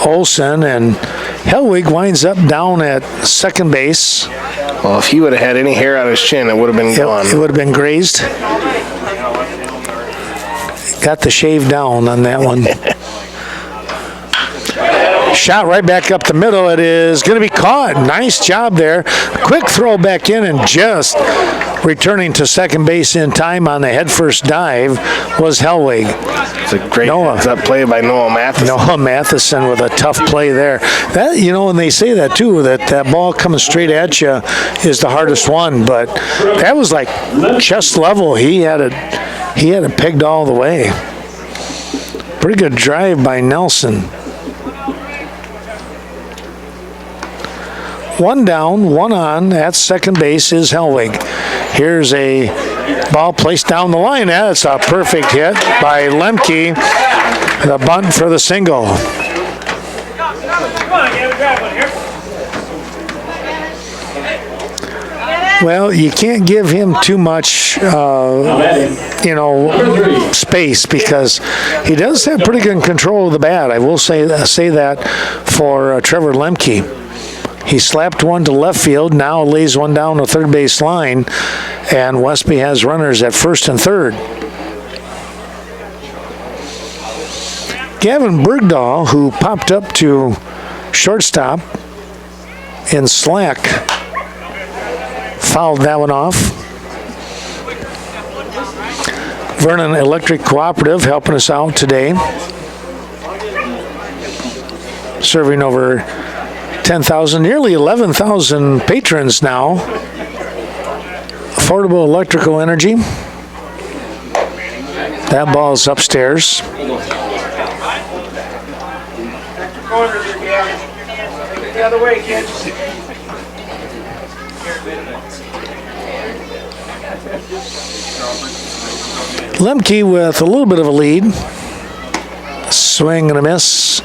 A: Olson, and Helwig winds up down at second base.
B: Well, if he would have had any hair on his chin, it would have been gone.
A: It would have been grazed. Got the shave down on that one. Shot right back up the middle. It is going to be caught. Nice job there. Quick throw back in, and just returning to second base in time on the headfirst dive was Helwig.
B: It's a great heads-up play by Noah Matheson.
A: Noah Matheson with a tough play there. That, and they say that too, that ball coming straight at you is the hardest one, but that was like chest level. He had it pegged all the way. Pretty good drive by Nelson. 1 down, 1 on. At second base is Helwig. Here's a ball placed down the line. That's a perfect hit by Lemke. The bunt for the single. Well, you can't give him too much, space, because he does have pretty good control of the bat. I will say that for Trevor Lemke. He slapped one to left field, now lays one down the third base line, and Westby has runners at first and third. Gavin Bergdahl, who popped up to shortstop in slack, fouled that one off. Vernon Electric Cooperative helping us out today. Serving over 10,000, nearly 11,000 patrons now. Affordable electrical energy. That ball's upstairs.
D: The other way, kids.
A: Lemke with a little bit of a lead. Swing and a miss.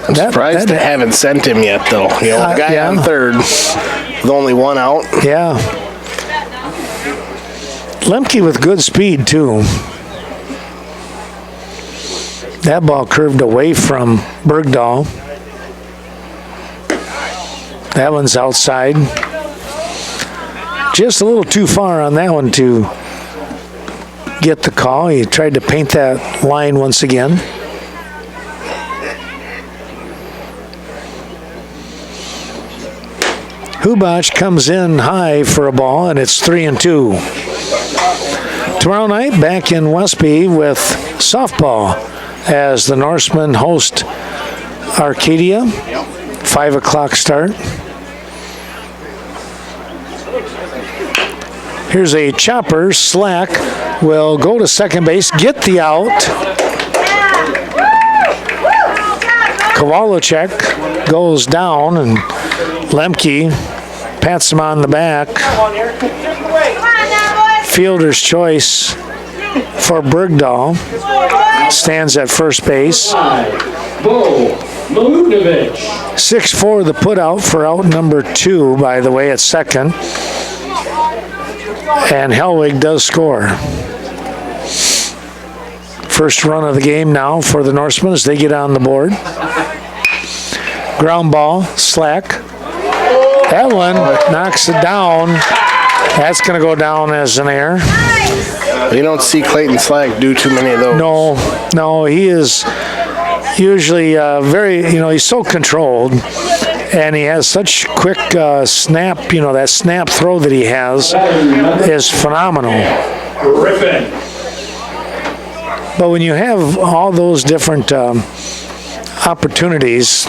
B: I'm surprised they haven't sent him yet, though. Guy on third with only 1 out.
A: Yeah. Lemke with good speed, too. That ball curved away from Bergdahl. That one's outside. Just a little too far on that one to get the call. He tried to paint that line once again. Hubach comes in high for a ball, and it's 3-2. Tomorrow night, back in Westby with softball as the Norsemen host Arcadia. 5 o'clock start. Here's a chopper. Slack will go to second base, get the out. Kowalczyk goes down, and Lemke pats him on the back. Fielder's choice for Bergdahl. Stands at first base. 6-4 the put out for out number 2, by the way, at second. And Hellwig does score. First run of the game now for the Norsemen as they get on the board. Ground ball, Slack. That one knocks it down. That's going to go down as an error.
B: You don't see Clayton Slack do too many of those.
A: No, he is usually very, he's so controlled, and he has such quick snap, that snap throw that he has is phenomenal. But when you have all those different opportunities,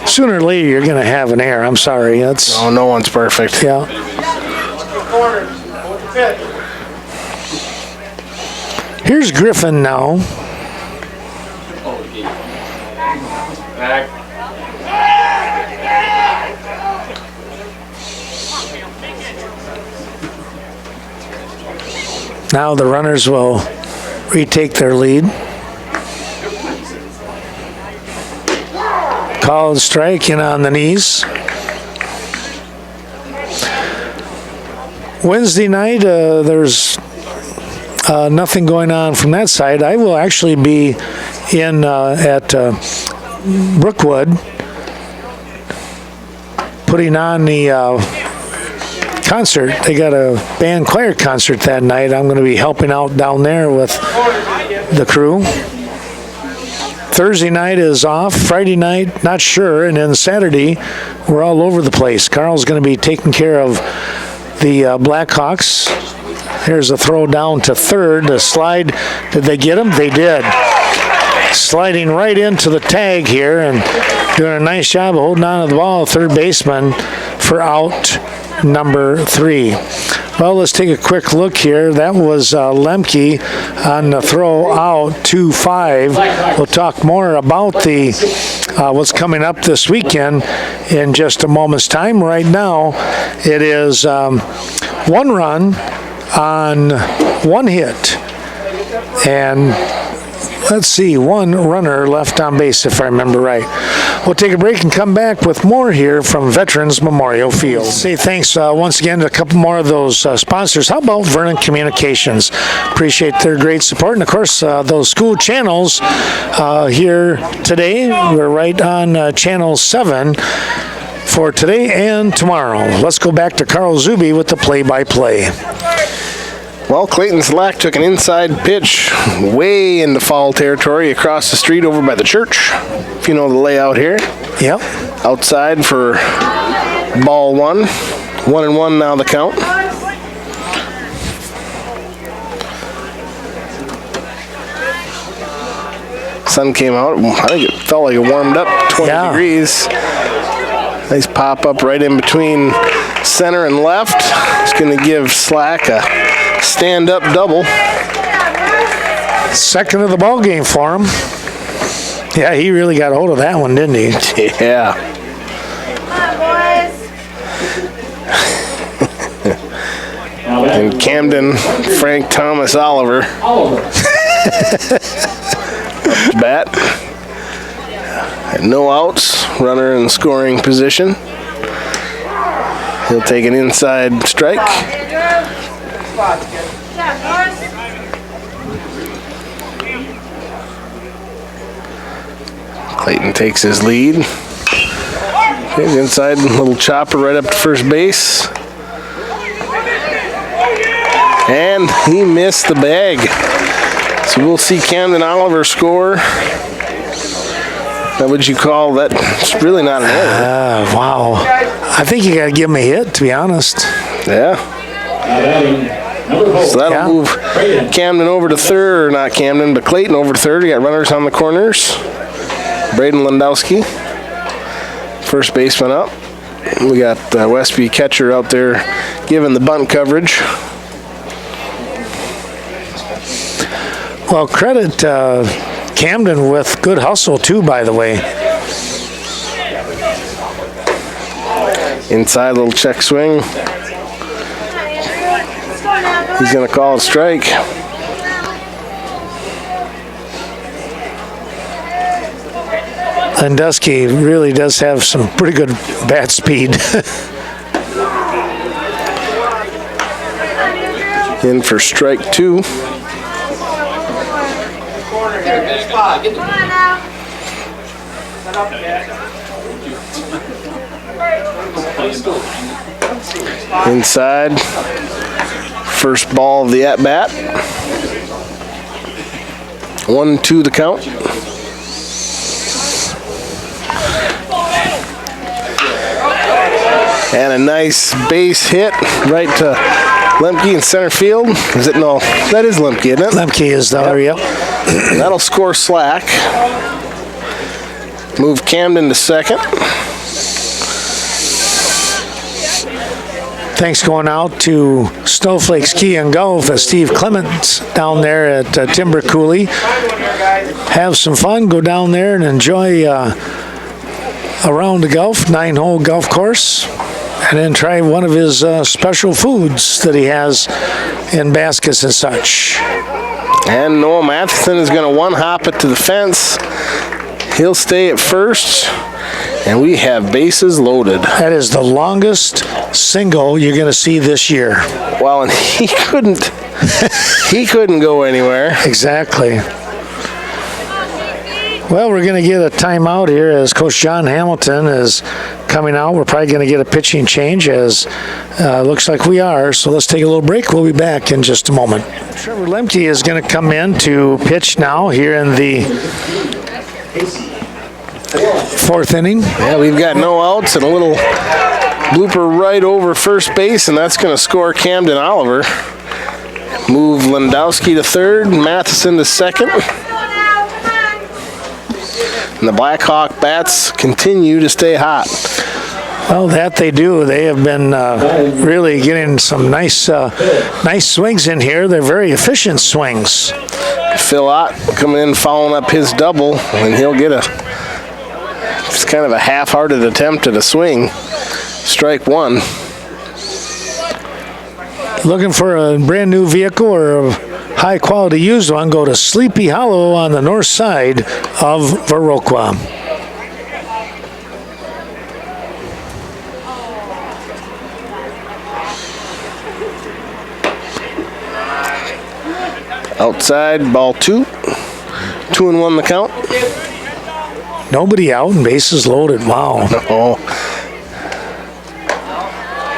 A: sooner or later you're going to have an error. I'm sorry.
B: No one's perfect.
A: Yeah. Here's Griffin now. Now the runners will retake their lead. Called strike in on the knees. Wednesday night, there's nothing going on from that side. I will actually be in at Brookwood putting on the concert. They got a band choir concert that night. I'm going to be helping out down there with the crew. Thursday night is off. Friday night, not sure. And then Saturday, we're all over the place. Carl's going to be taking care of the Blackhawks. Here's a throw down to third. The slide, did they get him? They did. Sliding right into the tag here and doing a nice job of holding on to the ball. Third baseman for out number 3. Well, let's take a quick look here. That was Lemke on the throw out 2-5. We'll talk more about the what's coming up this weekend in just a moment's time. Right now, it is 1 run on 1 hit. And let's see, 1 runner left on base, if I remember right. We'll take a break and come back with more here from Veterans Memorial Field. Say thanks once again to a couple more of those sponsors. How about Vernon Communications? Appreciate their great support. And, of course, those school channels here today. We're right on Channel 7 for today and tomorrow. Let's go back to Carl Zuby with the play-by-play.
B: Well, Clayton Slack took an inside pitch way into foul territory across the street over by the church, if you know the layout here.
A: Yep.
B: Outside for ball 1. 1-1 now the count. Sun came out. I think it felt like it warmed up 20 degrees. Nice pop up right in between center and left. It's going to give Slack a stand-up double.
A: Second of the ball game for him. Yeah, he really got a hold of that one, didn't he?
B: Yeah. And Camden, Frank Thomas Oliver. Bat. No outs. Runner in scoring position. He'll take an inside strike. Clayton takes his lead. He's inside, little chopper right up to first base. And he missed the bag. So we'll see Camden Oliver score. What would you call that? It's really not an error.
A: Wow. I think you got to give him a hit, to be honest.
B: Yeah. So that'll move Camden over to third, or not Camden, but Clayton over to third. We got runners on the corners. Braden Landowski, first baseman up. We got Westby catcher out there giving the bunt coverage.
A: Well, credit Camden with good hustle, too, by the way.
B: Inside little check swing. He's going to call a strike.
A: Landowski really does have some pretty good bat speed.
B: In for strike 2. Inside. First ball of the at-bat. 1-2 the count. And a nice base hit right to Lemke in center field. Is it? No, that is Lemke, isn't it?
A: Lemke is there, yep.
B: That'll score Slack. Move Camden to second.
A: Thanks going out to Snowflake Ski and Golf at Steve Clements down there at Timber Coulee. Have some fun, go down there and enjoy a round of golf, 9-hole golf course, and then try one of his special foods that he has in baskets and such.
B: And Noah Matheson is going to one-hop it to the fence. He'll stay at first, and we have bases loaded.
A: That is the longest single you're going to see this year.
B: Well, and he couldn't go anywhere.
A: Exactly. Well, we're going to get a timeout here as Coach John Hamilton is coming out. We're probably going to get a pitching change, as looks like we are. So let's take a little break. We'll be back in just a moment. Trevor Lemke is going to come in to pitch now here in the fourth inning.
B: Yeah, we've got no outs and a little blooper right over first base, and that's going to score Camden Oliver. Move Landowski to third, Matheson to second. And the Blackhawk bats continue to stay hot.
A: Well, that they do. They have been really getting some nice swings in here. They're very efficient swings.
B: Phil Ott coming in, following up his double, and he'll get it's kind of a half-hearted attempt at a swing. Strike 1.
A: Looking for a brand new vehicle or a high quality used one, go to Sleepy Hollow on the north side of Viroqua.
B: Outside, ball 2. 2-1 the count.
A: Nobody out and bases loaded. Wow.
B: Oh.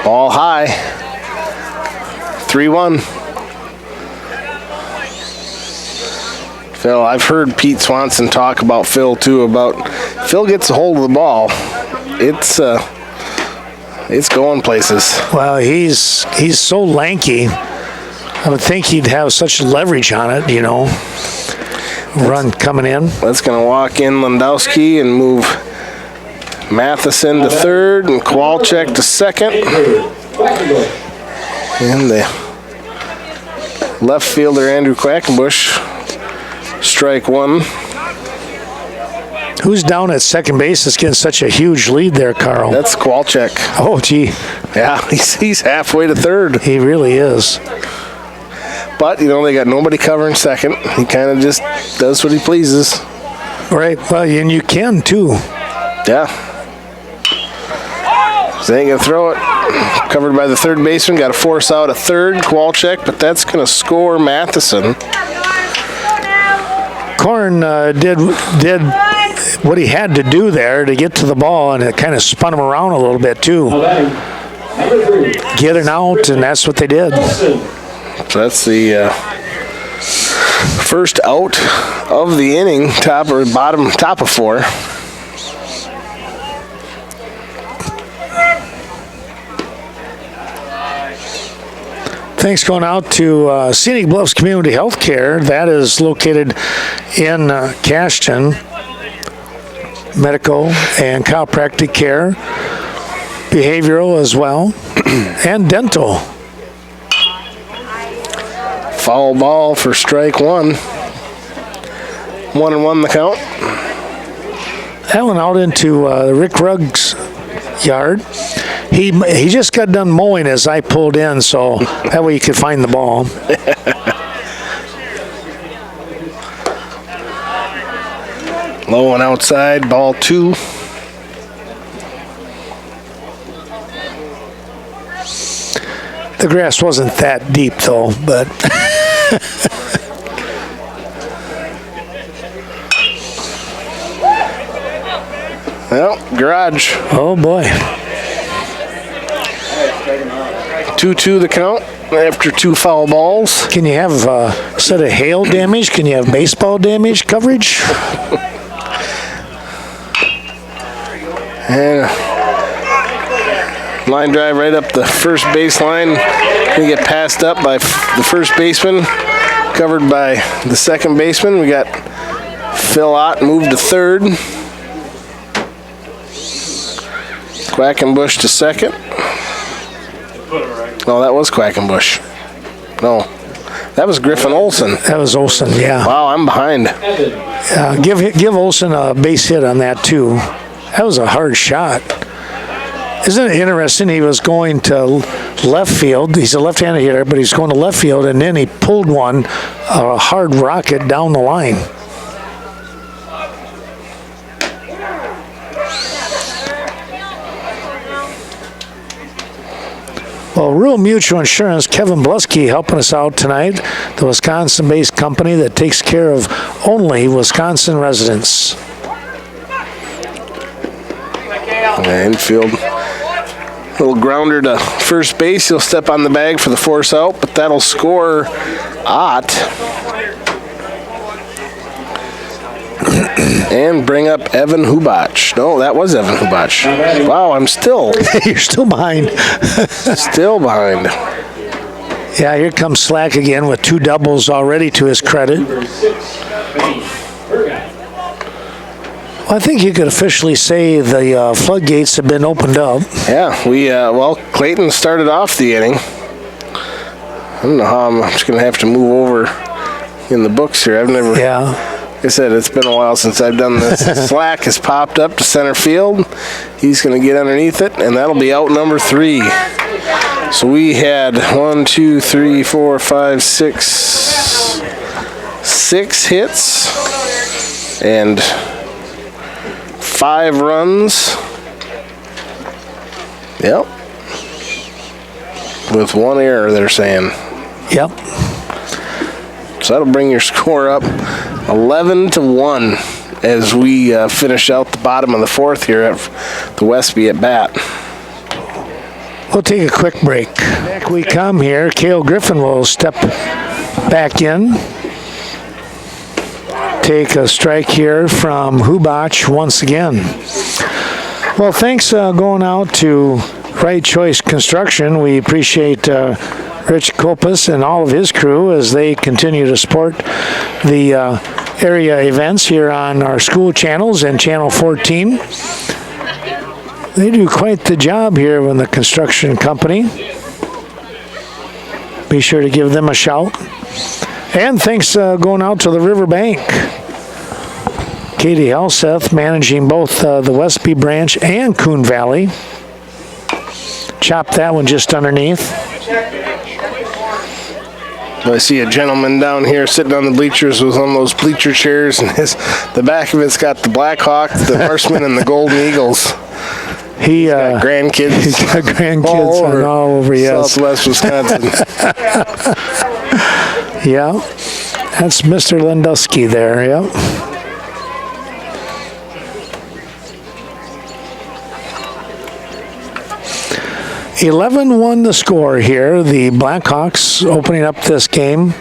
B: Ball high. 3-1. Phil, I've heard Pete Swanson talk about Phil too, about Phil gets a hold of the ball. It's going places.
A: Well, he's so lanky. I would think he'd have such leverage on it, you know. Run coming in.
B: That's going to walk in Landowski and move Matheson to third and Kowalczyk to second. And the left fielder, Andrew Quackenbush, strike 1.
A: Who's down at second base that's getting such a huge lead there, Carl?
B: That's Kowalczyk.
A: Oh, gee.
B: Yeah, he's halfway to third.
A: He really is.
B: But, you know, they got nobody covering second. He kind of just does what he pleases.
A: Right. Well, and you can, too.
B: Yeah. So they ain't going to throw it. Covered by the third baseman. Got to force out a third, Kowalczyk, but that's going to score Matheson.
A: Korn did what he had to do there to get to the ball, and it kind of spun him around a little bit, too. Get it out, and that's what they did.
B: So that's the first out of the inning, top of 4.
A: Thanks going out to Scenic Bluffs Community Healthcare. That is located in Cashton. Medical and chiropractic care, behavioral as well, and dental.
B: Foul ball for strike one. 1-1 the count.
A: That one out into Rick Rugg's yard. He just got done mowing as I pulled in, so that way you could find the ball.
B: Low and outside, ball 2.
A: The grass wasn't that deep though, but
B: well, garage.
A: oh boy.
B: 2-2 the count after 2 foul balls.
A: Can you have a set of hail damage? Can you have baseball damage coverage?
B: And line drive right up the first baseline. We get passed up by the first baseman, covered by the second baseman. We got Phil Ott moved to third. Quackenbush to second. No, that was Quackenbush. No, that was Griffin Olson.
A: That was Olson, yeah.
B: Wow, I'm behind.
A: Give Olson a base hit on that too. That was a hard shot. Isn't it interesting? He was going to left field. He's a left-handed hitter, but he's going to left field, and then he pulled one, a hard rocket down the line. Well, Rural Mutual Insurance, Kevin Blusky helping us out tonight, the Wisconsin-based company that takes care of only Wisconsin residents.
B: Infield. Little grounder to first base. He'll step on the bag for the force out, but that'll score Ott. And bring up Evan Hubach. No, that was Evan Hubach. Wow, I'm still.
A: You're still behind.
B: Still behind.
A: Yeah, here comes Slack again with 2 doubles already to his credit. Well, I think you could officially say the floodgates have been opened up.
B: Yeah, well, Clayton started off the inning. I don't know how I'm just going to have to move over in the books here. I've never.
A: Yeah.
B: Like I said, it's been a while since I've done this. Slack has popped up to center field. He's going to get underneath it, and that'll be out number 3. So we had 1, 2, 3, 4, 5, 6 hits and 5 runs. Yep. With 1 error, they're saying.
A: Yep.
B: So that'll bring your score up 11-1 as we finish out the bottom of the 4th here at the Westby at bat.
A: We'll take a quick break. Back we come here. Cale Griffin will step back in. Take a strike here from Hubach once again. Well, thanks going out to Right Choice Construction. We appreciate Rich Kopus and all of his crew as they continue to support the area events here on our school channels and Channel 14. They do quite the job here with the construction company. Be sure to give them a shout. And thanks going out to the Riverbank. Katie Helseth managing both the Westby branch and Coon Valley. Chopped that one just underneath.
B: I see a gentleman down here sitting on the bleachers with one of those bleacher chairs, and the back of it's got the Blackhawk, the Horsemen, and the Golden Eagles.
A: He's
B: got grandkids.
A: He's got grandkids all over, yes.
B: Southwest Wisconsin.
A: Yeah, that's Mr. Lendusky there, yep. (11-1) the score here. The Blackhawks opening up this game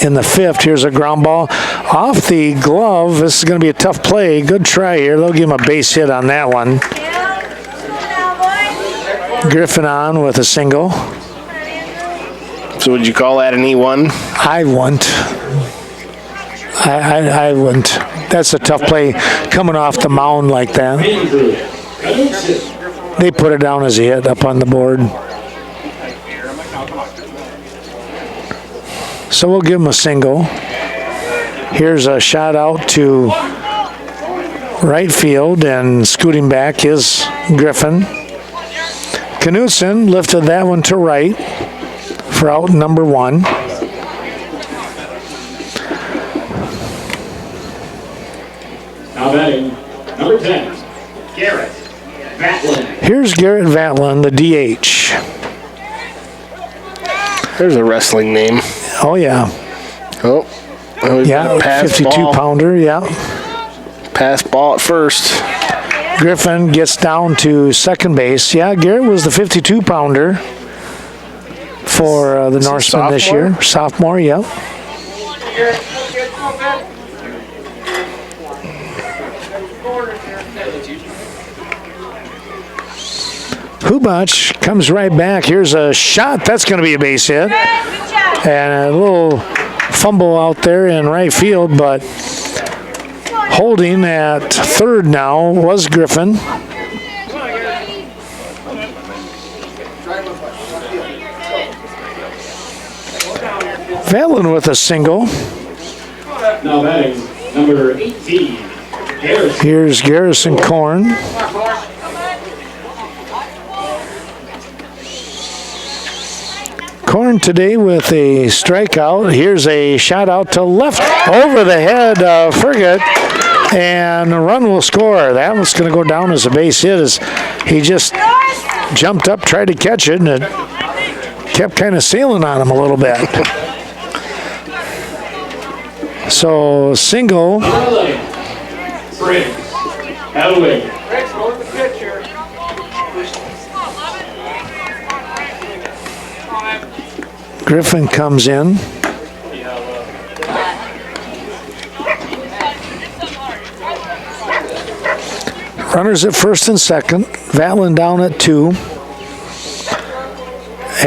A: in the 5th. Here's a ground ball off the glove. This is going to be a tough play. Good try here. They'll give him a base hit on that one. Griffin on with a single.
B: So would you call that an E1?
A: I wouldn't. I wouldn't. That's a tough play coming off the mound like that. They put it down as a hit up on the board. So we'll give him a single. Here's a shot out to right field, and scooting back is Griffin. Knutson lifted that one to right for out number 1.
C: Now batting, number 10, Garrett Vatlin.
A: Here's Garrett Vatlin, the DH.
B: There's a wrestling name.
A: Oh, yeah.
B: Oh.
A: Yeah, 52-pounder, yeah.
B: Pass ball at first.
A: Griffin gets down to second base. Yeah, Garrett was the 52-pounder for the Norsemen this year. Sophomore, yeah. Hubach comes right back. Here's a shot. That's going to be a base hit. And a little fumble out there in right field, but holding at third now was Griffin. Vatlin with a single.
C: Now batting, number 18, Garrison.
A: Here's Garrison Korn. Korn today with a strikeout. Here's a shot out to left over the head of Fergut, and a run will score. That one's going to go down as a base hit as he just jumped up, tried to catch it, and it kept kind of sailing on him a little bit. So single.
C: Briggs, Elway.
A: Griffin comes in. Runners at first and second. Vatlin down at 2.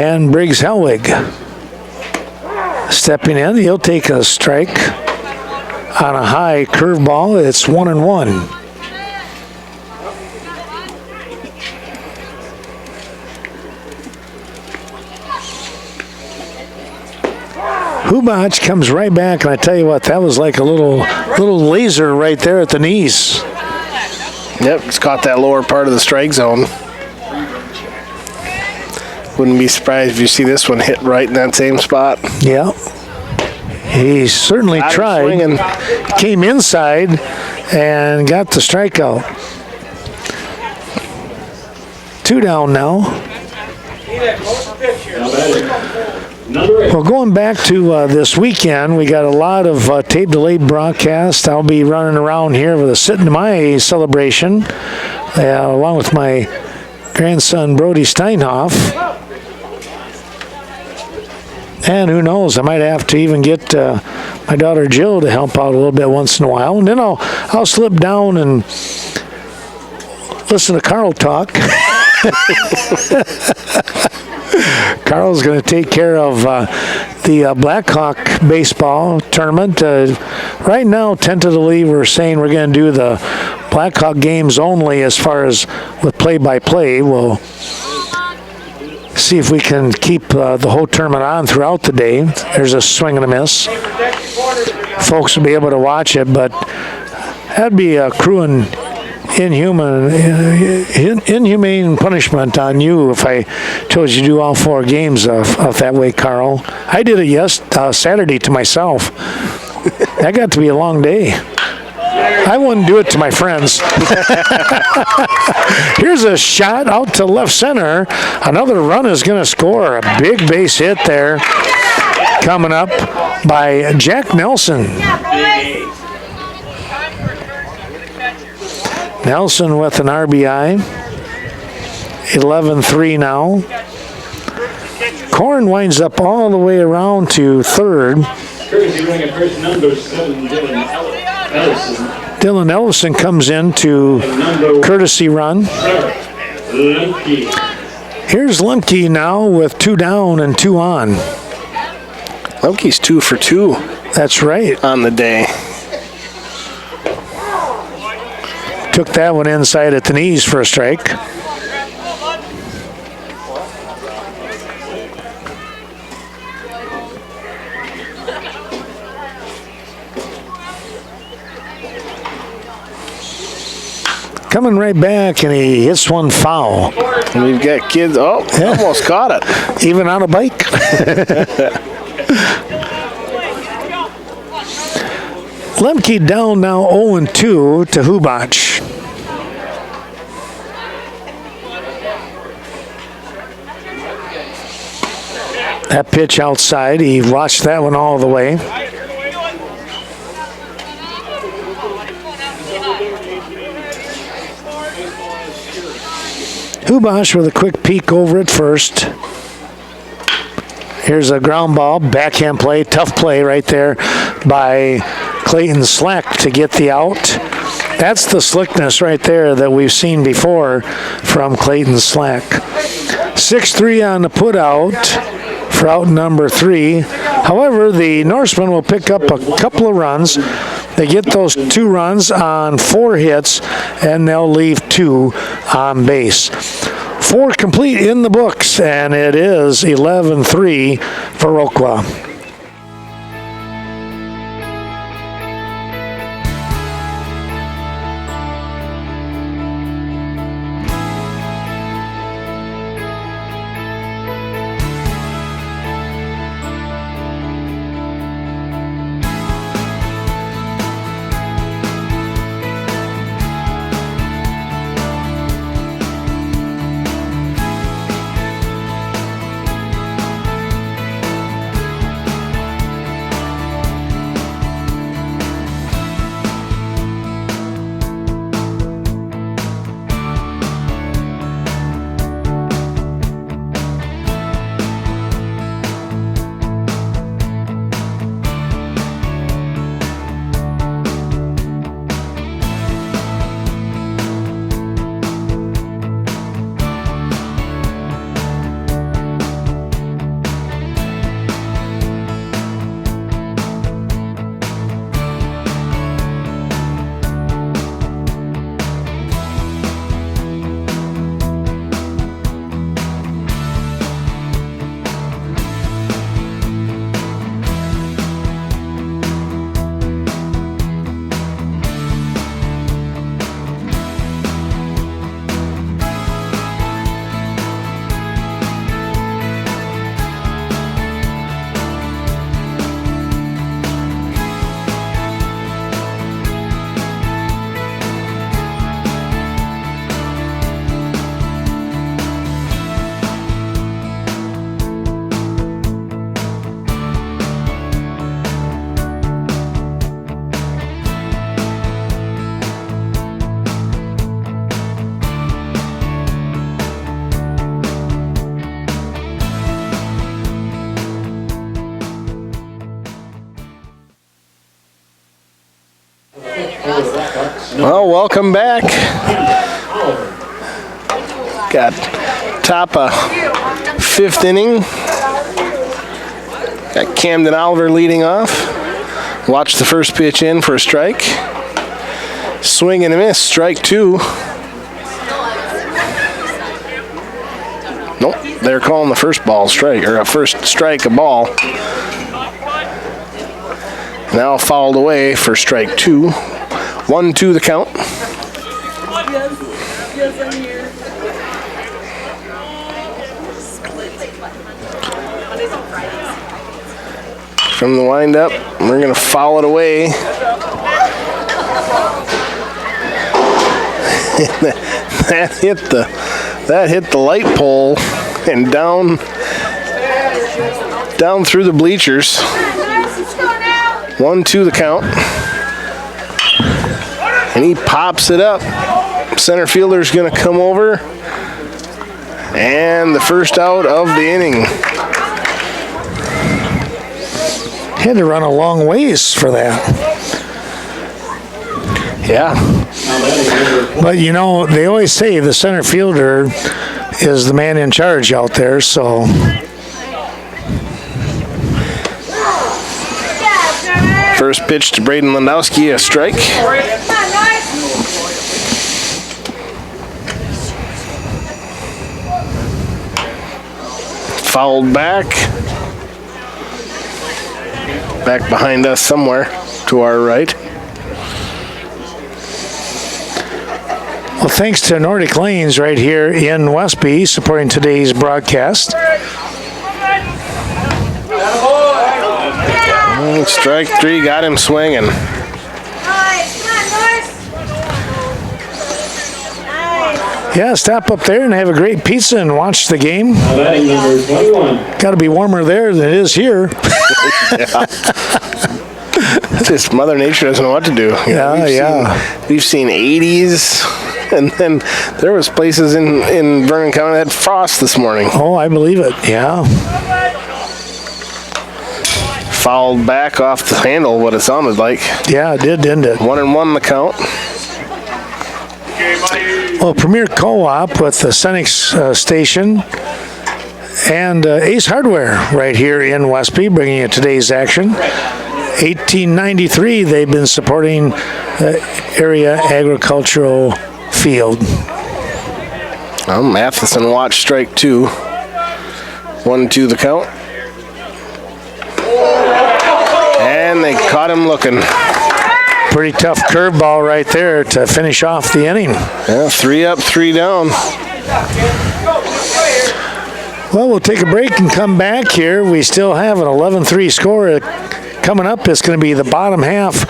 A: And Briggs Helwig stepping in. He'll take a strike on a high curveball. It's 1-1. Hubach comes right back, and I tell you what, that was like a little laser right there at the knees.
B: Yep, it's caught that lower part of the strike zone. Wouldn't be surprised if you see this one hit right in that same spot.
A: Yeah. He certainly tried.
B: Swinging.
A: Came inside and got the strikeout. 2 down now.
C: Now batting, number 8.
A: Well, going back to this weekend, we got a lot of tape delayed broadcast. I'll be running around here with a Sit in My celebration, along with my grandson Brody Steinhoff. And who knows, I might have to even get my daughter Jill to help out a little bit once in a while. And then I'll slip down and listen to Carl talk. Carl's going to take care of the Blackhawk baseball tournament. Right now, tentatively, we're saying we're going to do the Blackhawk games only as far as with play-by-play. We'll see if we can keep the whole tournament on throughout the day. There's a swing and a miss. Folks will be able to watch it, but that'd be accruing inhumane punishment on you if I told you to do all 4 games of that way, Carl. I did it Saturday to myself. That got to be a long day. I wouldn't do it to my friends. Here's a shot out to left center. Another run is going to score. A big base hit there coming up by Jack Nelson. Nelson with an RBI. 11-3 now. Korn winds up all the way around to third.
C: Courtesy ring at first, number 7, Dylan Ellison.
A: Dylan Ellison comes in to courtesy run.
C: Lemke.
A: Here's Lemke now with 2 down and 2 on.
B: Lemke's 2 for 2
A: That's right.
B: on the day.
A: Took that one inside at the knees for a strike. Coming right back, and he hits one foul.
B: And we've got kids. Oh, almost caught it.
A: Even on a bike. Lemke down now 0-2 to Hubach. That pitch outside, he watched that one all the way. Hubach with a quick peek over at first. Here's a ground ball, backhand play, tough play right there by Clayton Slack to get the out. That's the slickness right there that we've seen before from Clayton Slack. 6-3 on the put out for out number 3. However, the Norsemen will pick up a couple of runs. They get those 2 runs on 4 hits, and they'll leave 2 on base. 4 complete in the books, and it is 11-3 Viroqua.
B: Well, welcome back. Got top of 5th inning. Got Camden Oliver leading off. Watch the first pitch in for a strike. Swing and a miss, strike 2. Nope, they're calling the first ball strike, or a first strike a ball. Now fouled away for strike 2. 1-2 the count.
E: Yes, I'm here.
B: From the windup, we're going to foul it away. that hit the light pole and down through the bleachers. 1-2 the count. And he pops it up. Center fielder's going to come over. And the first out of the inning.
A: Had to run a long ways for that.
B: Yeah.
A: But, you know, they always say the center fielder is the man in charge out there, so.
B: First pitch to Braden Landowski, a strike. Fouled back. Back behind us somewhere to our right.
A: Well, thanks to Nordic Lanes right here in Westby supporting today's broadcast.
B: Strike 3 got him swinging.
A: Yeah, stop up there and have a great pizza and watch the game.
C: Batting number 21.
A: Got to be warmer there than it is here.
B: Just Mother Nature doesn't know what to do. We've seen 80s, and then there was places in Vernon County that had frost this morning.
A: Oh, I believe it. Yeah.
B: Fouled back off the handle, what it sounded like.
A: Yeah, it did, didn't it?
B: 1-1 the count.
A: Well, Premier Co-op with the Senex station and Ace Hardware right here in Westby, bringing you today's action. 1893, they've been supporting the area agricultural field.
B: Matheson watch strike 2. 1-2 the count. And they caught him looking.
A: Pretty tough curveball right there to finish off the inning.
B: Yeah, 3 up, 3 down.
A: Well, we'll take a break and come back here. We still have an 11-3 score. Coming up, it's going to be the bottom half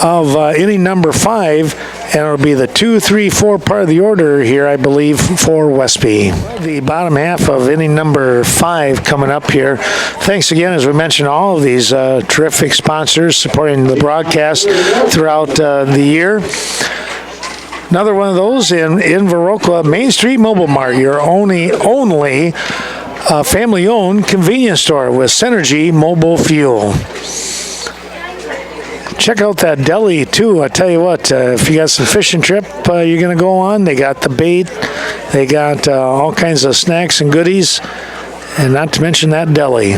A: of inning number 5, and it'll be the 2, 3, 4 part of the order here, I believe, for Westby. The bottom half of inning number 5 coming up here. Thanks again, as we mentioned, all of these terrific sponsors supporting the broadcast throughout the year. Another one of those in Viroqua, Main Street Mobile Mart, your only family-owned convenience store with Synergy Mobile Fuel. Check out that deli, too. I tell you what, if you got some fishing trip you're going to go on, they got the bait. They got all kinds of snacks and goodies, and not to mention that deli.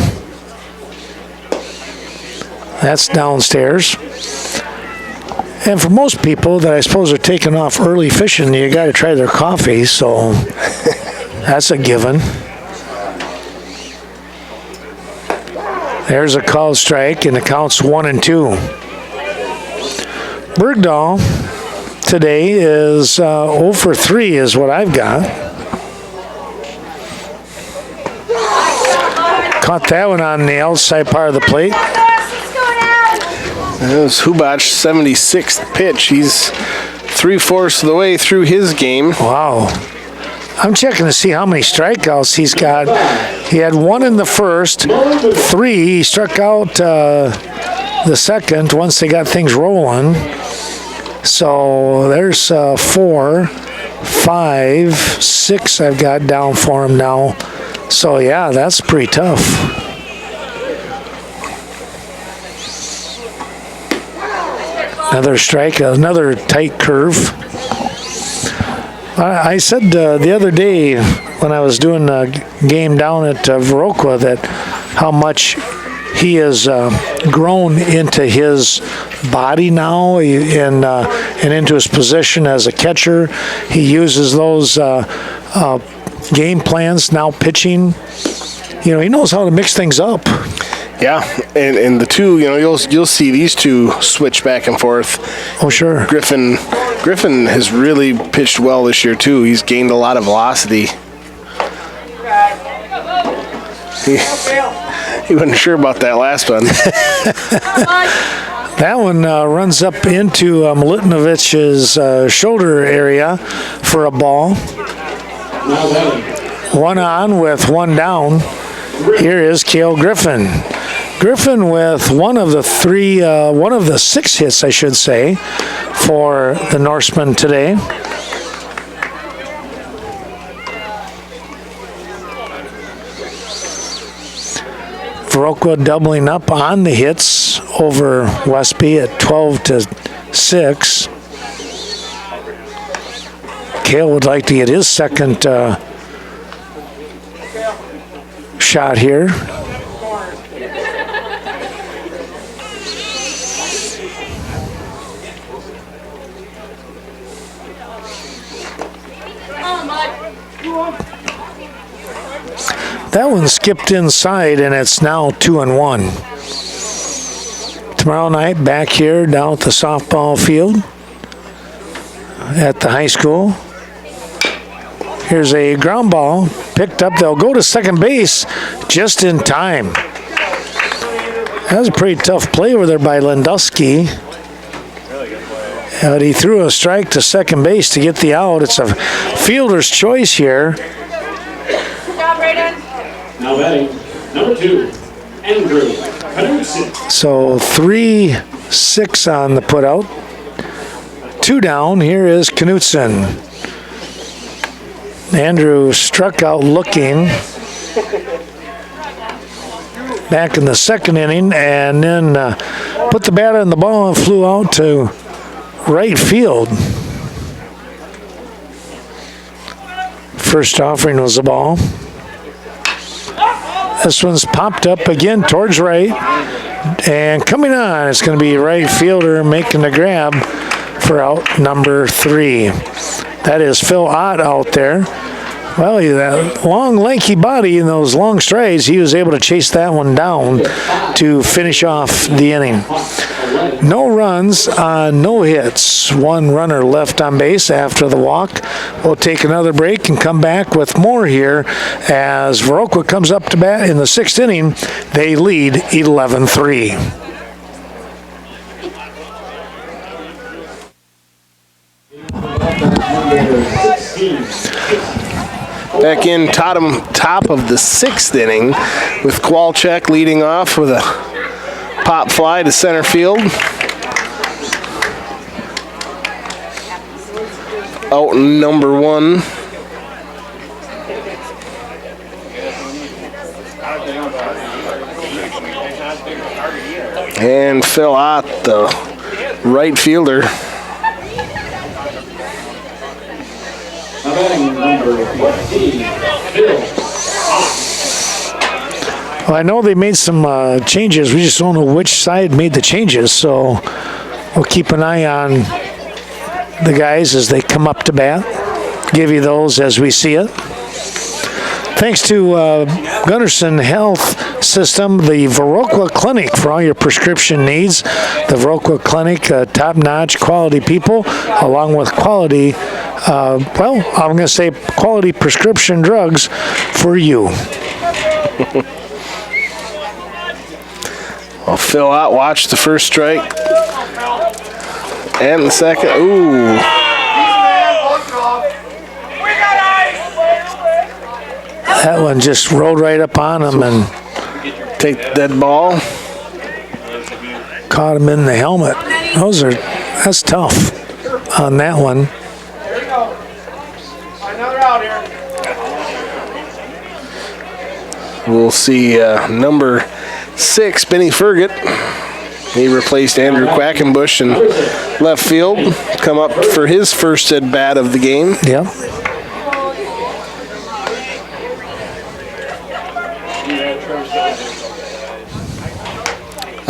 A: That's downstairs. And for most people that I suppose are taking off early fishing, you got to try their coffee, so that's a given. There's a called strike, and the count's 1-2. Bergdahl today is 0 for 3 is what I've got. Caught that one on the outside part of the plate.
B: That was Hubach's 76th pitch. He's 3/4 of the way through his game.
A: Wow. I'm checking to see how many strikeouts he's got. He had 1 in the first, 3. He struck out the second once they got things rolling. So there's 4, 5, 6 I've got down for him now. So yeah, that's pretty tough. Another strike, another tight curve. I said the other day when I was doing a game down at Viroqua that how much he has grown into his body now and into his position as a catcher. He uses those game plans now pitching. You know, he knows how to mix things up.
B: Yeah, and the two, you know, you'll see these two switch back and forth.
A: Oh, sure.
B: Griffin has really pitched well this year too. He's gained a lot of velocity. He wasn't sure about that last one.
A: That one runs up into Milutinovich's shoulder area for a ball. 1 on with 1 down. Here is Cale Griffin. Griffin with one of the 6 hits, I should say, for the Norsemen today. Viroqua doubling up on the hits over Westby at 12-6. Cale would like to get his second shot here. That one skipped inside, and it's now 2-1. Tomorrow night, back here down at the softball field at the high school. Here's a ground ball picked up. They'll go to second base just in time. That was a pretty tough play over there by Lendusky. But he threw a strike to second base to get the out. It's a fielder's choice here.
C: Now batting, number 2, Andrew Knudsen.
A: So 3-6 on the putout. 2 down. Here is Knudsen. Andrew struck out looking back in the second inning, and then put the bat on the ball and flew out to right field. First offering was the ball. This one's popped up again towards right, and coming on, it's going to be right fielder making the grab for out number 3. That is Phil Ott out there. Well, that long, lanky body and those long strides, he was able to chase that one down to finish off the inning. No runs, no hits. 1 runner left on base after the walk. We'll take another break and come back with more here as Viroqua comes up to bat in the 6th inning. They lead 11-3.
B: Back in top of the 6th inning with Kowalczyk leading off with a pop fly to center field. Out number 1. And Phil Ott, the right fielder.
C: Now batting, number 14, Phil.
A: Well, I know they made some changes. We just don't know which side made the changes, so we'll keep an eye on the guys as they come up to bat. Give you those as we see it. Thanks to Gunderson Health System, the Viroqua Clinic for all your prescription needs. The Viroqua Clinic, top-notch quality people, along with quality, I'm going to say quality prescription drugs for you.
B: Well, Phil Ott watched the first strike and the second. Ooh.
A: That one just rolled right up on him and
B: Take the dead ball.
A: caught him in the helmet. That's tough on that one.
D: There you go. Another out here.
B: We'll see number 6, Benny Fergut. He replaced Andrew Quackenbush in left field. Come up for his first at bat of the game.
A: Yep.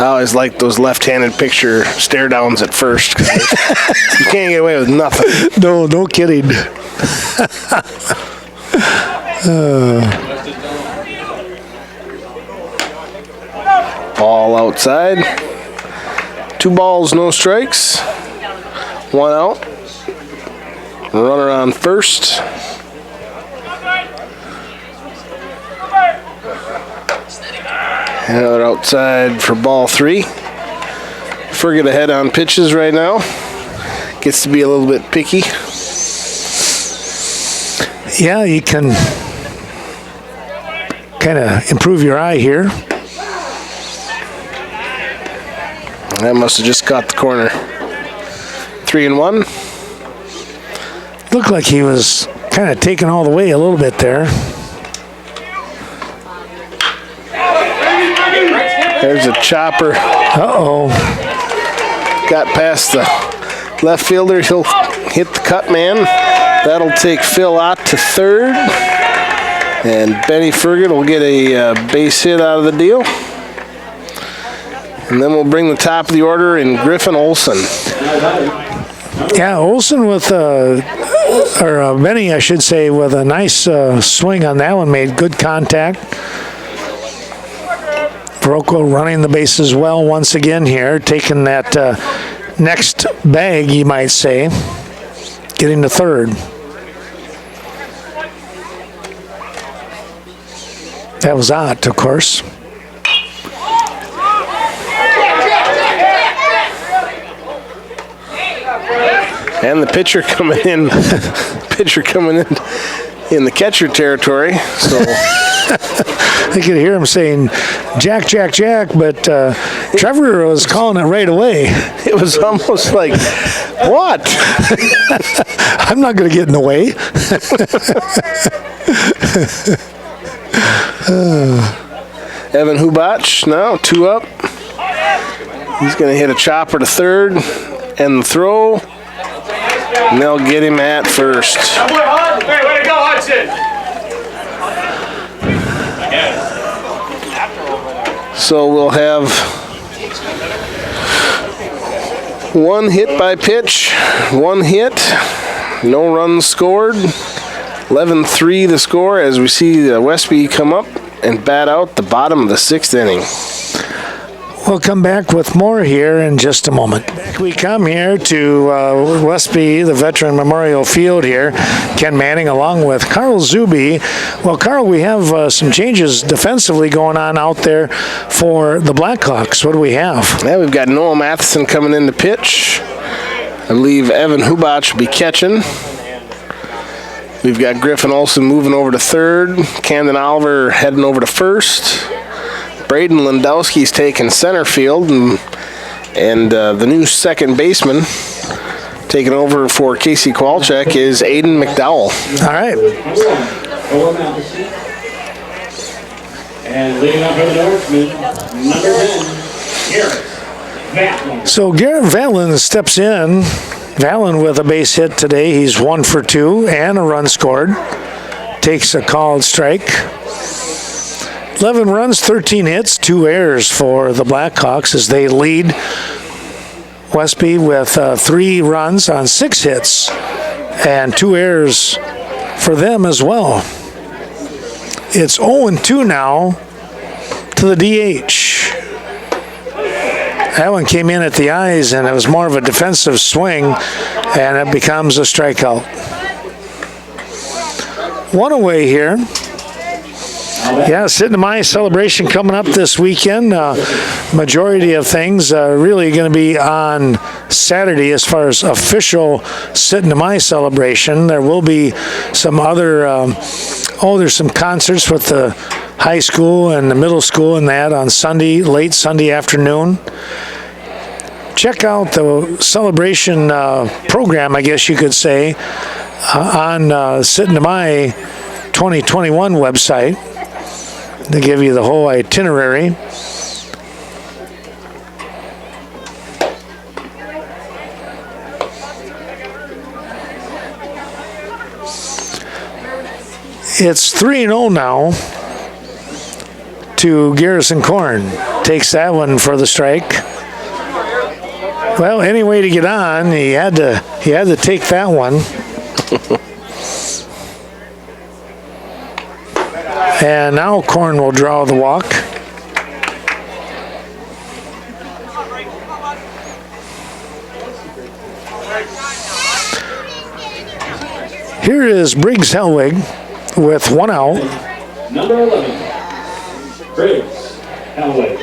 B: I always like those left-handed picture stare downs at first. 'Cause you can't get away with nothing.
A: No kidding.
B: Ball outside. 2 balls, no strikes. 1 out. Runner on first. Another outside for ball 3. Fergut ahead on pitches right now. Gets to be a little bit picky.
A: Yeah, you can kind of improve your eye here.
B: That must have just caught the corner. 3-1.
A: Looked like he was kind of taken all the way a little bit there.
B: There's a chopper.
A: Uh-oh.
B: Got past the left fielder. He'll hit the cut man. That'll take Phil Ott to third. And Benny Fergut will get a base hit out of the deal. And then we'll bring the top of the order in Griffin Olson.
A: Yeah, Olson with a Benny, I should say, with a nice swing on that one, made good contact. Viroqua running the bases well once again here, taking that next bag, you might say, getting to third. That was Ott, of course.
B: And the pitcher coming in the catcher territory. So
A: I could hear him saying, Jack, Jack, Jack, but Trevor was calling it right away.
B: it was almost like, what?
A: I'm not going to get in the way.
B: Evan Hubach now 2 up. He's going to hit a chopper to third and the throw. And they'll get him at first.
D: Hey, way to go, Hudson!
B: So we'll have 1 hit by pitch, 1 hit, no runs scored. 11-3 the score as we see Westby come up and bat out the bottom of the 6th inning.
A: We'll come back with more here in just a moment. We come here to Westby, the Veteran Memorial Field here. Ken Manning along with Carl Zuby. Well, Carl, we have some changes defensively going on out there for the Blackhawks. What do we have?
B: Yeah, we've got Noah Matheson coming in to pitch. I believe Evan Hubach will be catching. We've got Griffin Olsen moving over to third. Camden Oliver heading over to first. Braden Lindowski's taking center field, and the new second baseman taking over for Casey Kowalczyk is Aiden McDowell.
A: All right.
C: And leading up for the Norseman, number 10, Garrett Vatlin.
A: So Garrett Vatlin steps in. Vatlin with a base hit today. He's 1 for 2 and a run scored. Takes a called strike. 11 runs, 13 hits, 2 errors for the Blackhawks as they lead Westby with 3 runs on 6 hits and 2 errors for them as well. It's 0-2 now to the DH. That one came in at the eyes, and it was more of a defensive swing, and it becomes a strikeout. 1 away here. Yeah, Sitting to My celebration coming up this weekend. Majority of things really going to be on Saturday as far as official Sitting to My celebration. There will be some other, there's some concerts with the high school and the middle school and that on Sunday, late Sunday afternoon. Check out the celebration program, I guess you could say, on Sitting to My 2021 website. They give you the whole itinerary. It's 3-0 now to Garrison Korn. Takes that one for the strike. Well, any way to get on, he had to take that one. And now Korn will draw the walk. Here is Briggs Helwig with 1 out.
C: Number 11, Briggs Helwig.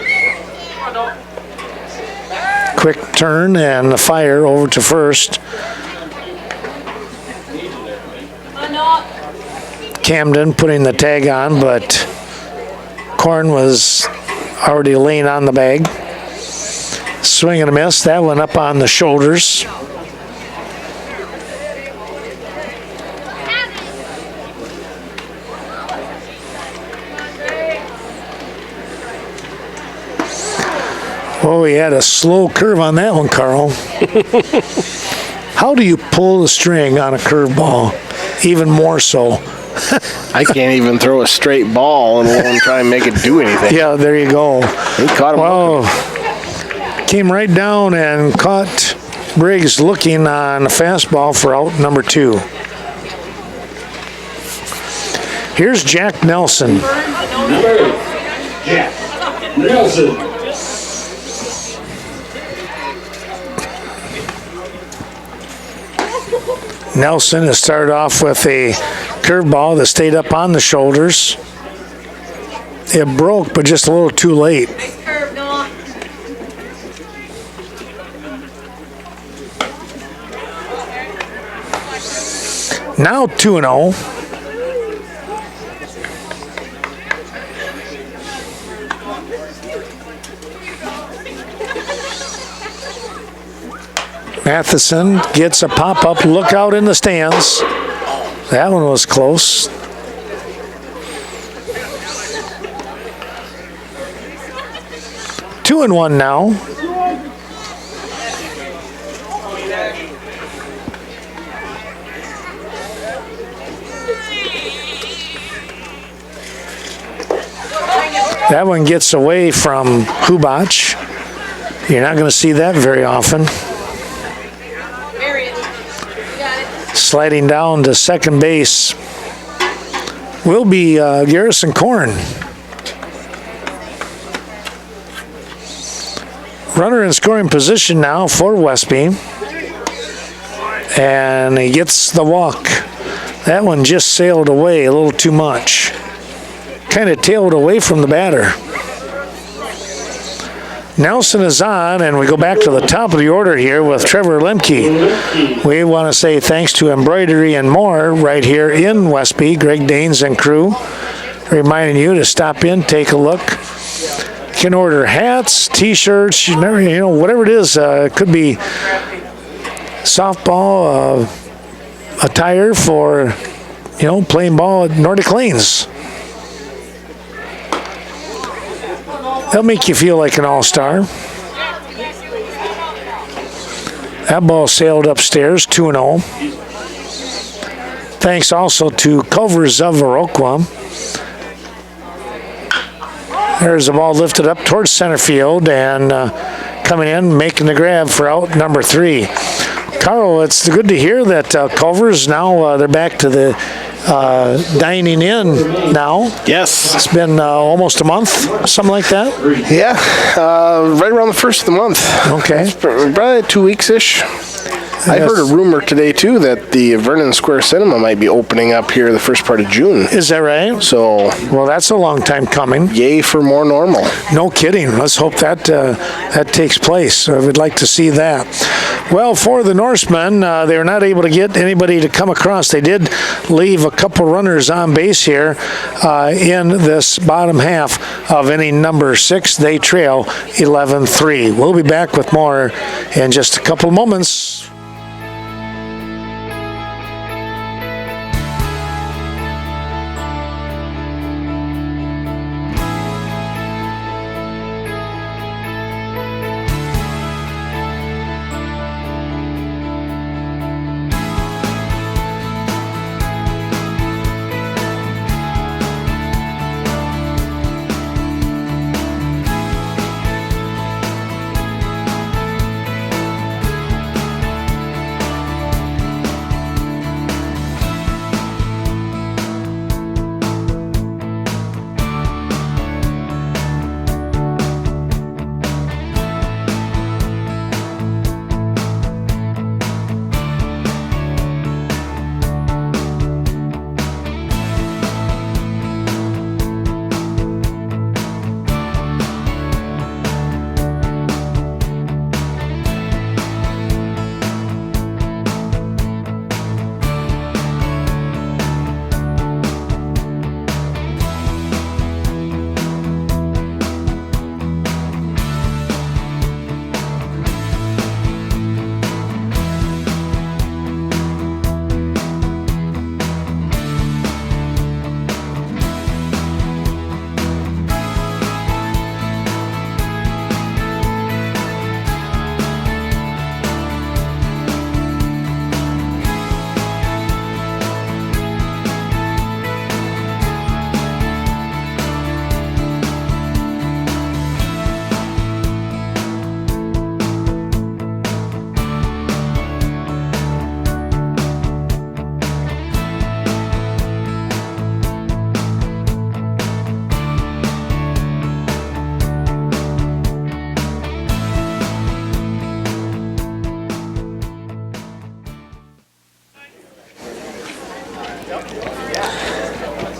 A: Quick turn and the fire over to first. Camden putting the tag on, but Korn was already laying on the bag. Swing and a miss. That one up on the shoulders. Oh, he had a slow curve on that one, Carl. How do you pull the string on a curveball? Even more so.
B: I can't even throw a straight ball and won't try and make it do anything.
A: Yeah, there you go.
B: He caught him.
A: Well, came right down and caught Briggs looking on a fastball for out number 2. Here's Jack Nelson.
C: Number 8, Jack Nelson.
A: Nelson has started off with a curveball that stayed up on the shoulders. It broke, but just a little too late. Now 2-0. Matheson gets a pop-up. Look out in the stands. That one was close. Two and one now. That one gets away from Hubach. You're not going to see that very often. Sliding down to second base will be Garrison Korn. Runner in scoring position now for Westby. And he gets the walk. That one just sailed away a little too much. Kind of tailed away from the batter. Nelson is on, and we go back to the top of the order here with Trevor Lemke. We want to say thanks to Embroidery and More right here in Westby, Greg Danes and crew. Reminding you to stop in, take a look. You can order hats, t-shirts, whatever it is. It could be softball, attire for, playing ball at Nordic Lanes. That'll make you feel like an all-star. That ball sailed upstairs, 2-0. Thanks also to Culver's of Viroqua. There's the ball lifted up towards center field and coming in, making the grab for out number 3. Carl, it's good to hear that Culver's now, they're back to the dining in now.
B: Yes.
A: It's been almost a month, something like that?
B: Yeah, right around the first of the month.
A: Okay.
B: Probably 2 weeks-ish. I heard a rumor today, too, that the Vernon Square Cinema might be opening up here the first part of June.
A: Is that right?
B: So,
A: well, that's a long time coming.
B: Yay for more normal.
A: No kidding. Let's hope that that takes place. I would like to see that. Well, for the Norsemen, they were not able to get anybody to come across. They did leave a couple runners on base here in this bottom half of inning number 6. They trail 11-3. We'll be back with more in just a couple of moments.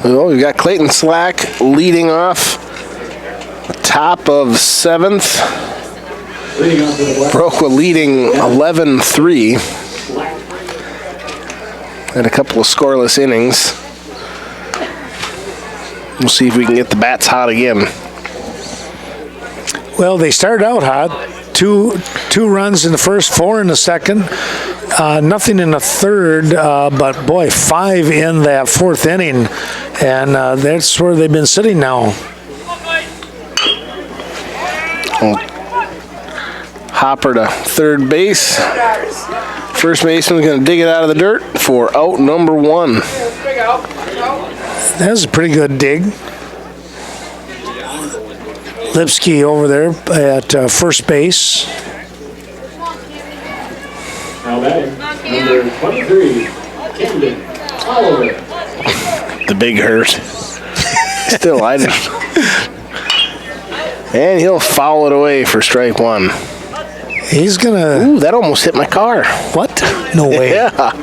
B: Oh, we've got Clayton Slack leading off. Top of 7th. Viroqua leading 11-3. And a couple of scoreless innings. We'll see if we can get the bats hot again.
A: Well, they started out hot. Two runs in the first, 4 in the second. Nothing in the third, but boy, 5 in that 4th inning. And that's where they've been sitting now.
B: Hopper to third base. First baseman's going to dig it out of the dirt for out number 1.
A: That was a pretty good dig. Lipsky over there at first base.
C: Now batting, number 23, Camden Oliver.
B: The big hurt. Still, I just. And he'll foul it away for strike 1.
A: He's gonna.
B: Ooh, that almost hit my car.
A: What? No way.
B: Yeah.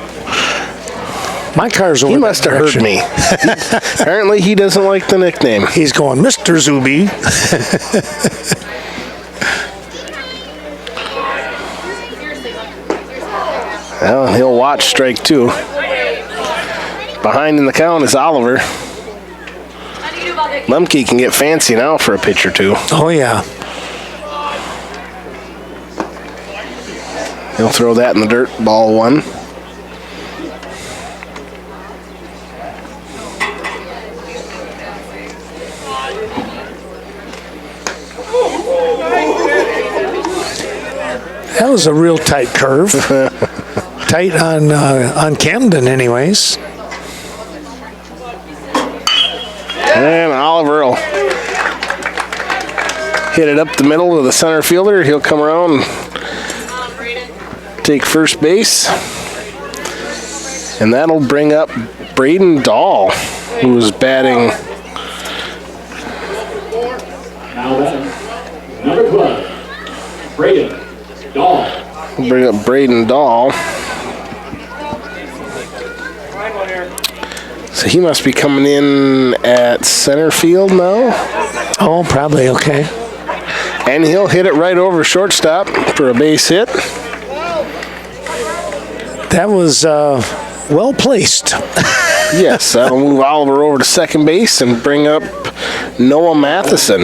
A: My car's over.
B: He must have heard me. Apparently, he doesn't like the nickname.
A: He's going, Mr. Zuby.
B: Well, he'll watch strike 2. Behind in the count is Oliver. Lemke can get fancy now for a pitch or 2.
A: Oh, yeah.
B: He'll throw that in the dirt, ball 1.
A: That was a real tight curve. Tight on Camden, anyways.
B: And Oliver will hit it up the middle of the center fielder. He'll come around and take first base. And that'll bring up Braden Dahl, who was batting.
C: Now batting, number 12, Braden Dahl.
B: We'll bring up Braden Dahl. So he must be coming in at center field now.
A: Oh, probably, okay.
B: And he'll hit it right over shortstop for a base hit.
A: That was well placed.
B: Yes, that'll move Oliver over to second base and bring up Noah Matheson.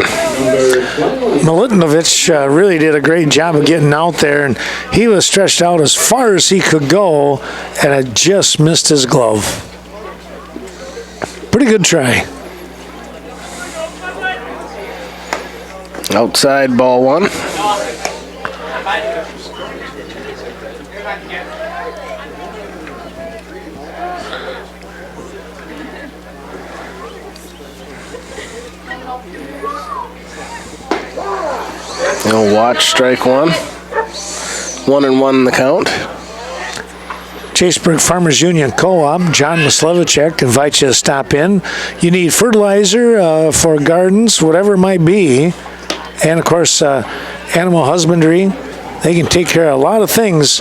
A: Milutinovich really did a great job of getting out there, and he was stretched out as far as he could go, and it just missed his glove. Pretty good try.
B: Outside, ball 1. He'll watch strike 1. 1-1 in the count.
A: Chaseburg Farmers Union Co-op, John Mislevicek invites you to stop in. You need fertilizer for gardens, whatever it might be. And, of course, animal husbandry. They can take care of a lot of things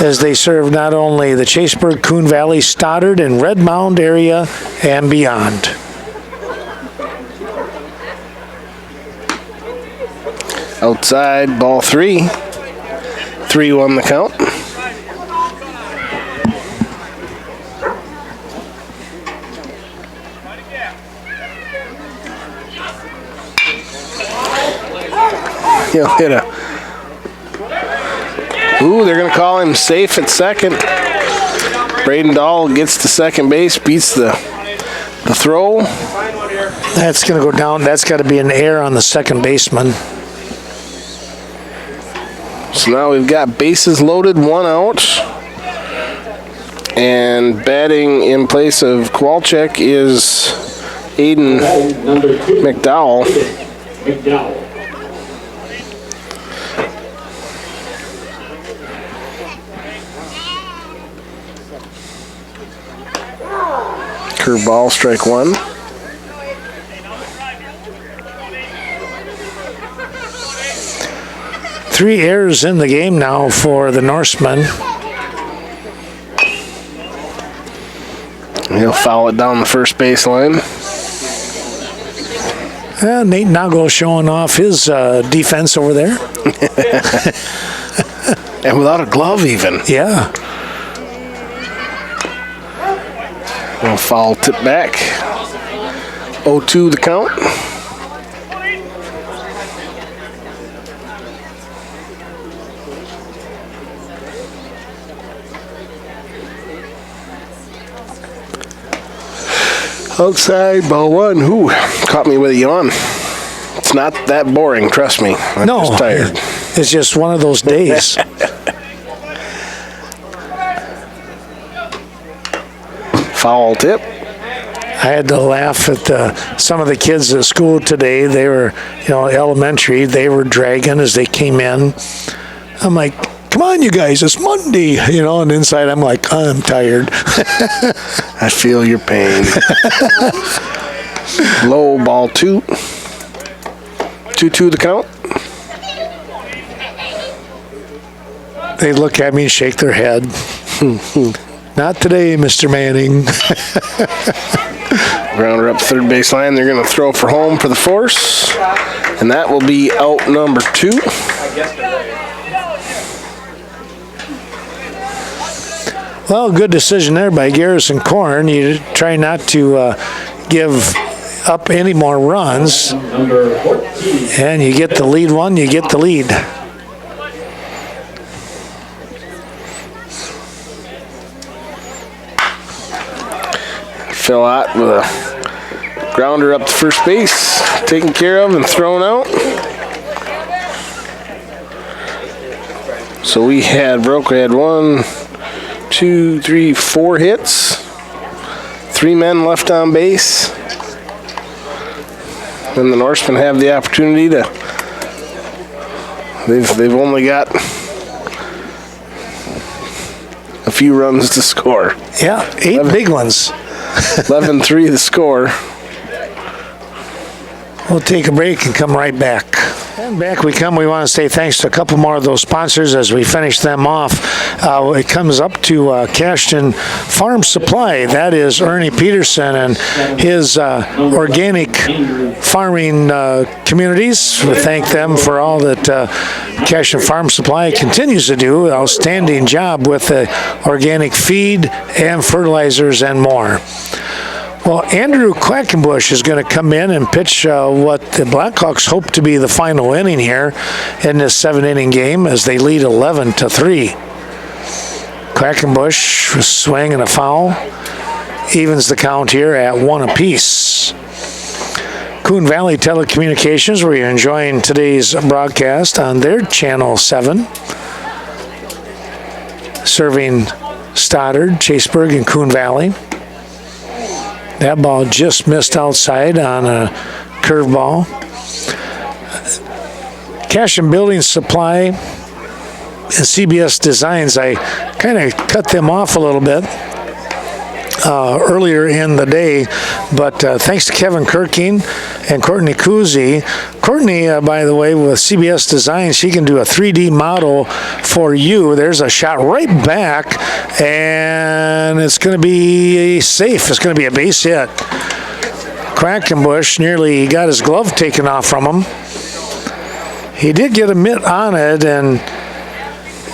A: as they serve not only the Chaseburg, Coon Valley, Stoddard, and Red Mound area and beyond.
B: Outside, ball 3. 3-1 the count. He'll hit a. Ooh, they're going to call him safe at second. Braden Dahl gets to second base, beats the throw.
A: That's going to go down. That's got to be an error on the second baseman.
B: So now we've got bases loaded, 1 out. And batting in place of Kowalczyk is Aiden
C: Number 2,
B: McDowell.
C: McDowell.
B: Curveball, strike 1.
A: Three errors in the game now for the Norsemen.
B: He'll foul it down the first baseline.
A: Nate Nago showing off his defense over there.
B: And without a glove even.
A: Yeah.
B: He'll foul tip back. 0-2 the count. Outside, ball one. Who caught me with a yawn. It's not that boring, trust me. I'm just tired.
A: It's just one of those days.
B: Foul tip.
A: I had to laugh at some of the kids at school today. They were, elementary. They were dragging as they came in. I'm like, come on, you guys, it's Monday, and inside I'm like, I'm tired.
B: I feel your pain. Low, ball two. 2-2 the count.
A: They look at me and shake their head. Not today, Mr. Manning.
B: Grounder up third baseline. They're going to throw for home for the force. And that will be out number 2.
A: Well, good decision there by Garrison Korn. You try not to give up any more runs.
C: Number 14.
A: And you get the lead one, you get the lead.
B: Fill out with a grounder up to first base. Taken care of and thrown out. So Viroqua had 1, 2, 3, 4 hits. 3 men left on base. And the Norsemen have the opportunity to. They've only got a few runs to score.
A: Yeah, 8 big ones.
B: 11-3 the score.
A: We'll take a break and come right back. And back we come. We want to say thanks to a couple more of those sponsors as we finish them off. It comes up to Cashton Farm Supply. That is Ernie Peterson and his organic farming communities. We thank them for all that Cashton Farm Supply continues to do. An outstanding job with the organic feed and fertilizers and more. Well, Andrew Quackenbush is going to come in and pitch what the Blackhawks hope to be the final inning here in this 7-inning game as they lead 11-3. Quackenbush was swinging a foul, evens the count here at 1 apiece. Coon Valley Telecommunications, where you're enjoying today's broadcast on their Channel 7, serving Stoddard, Chaseburg, and Coon Valley. That ball just missed outside on a curveball. Cashton Building Supply and CBS Designs, I kind of cut them off a little bit earlier in the day, but thanks to Kevin Kirking and Courtney Kuzi. Courtney, by the way, with CBS Design, she can do a 3D model for you. There's a shot right back, and it's going to be safe. It's going to be a base hit. Quackenbush nearly got his glove taken off from him. He did get a mitt on it, and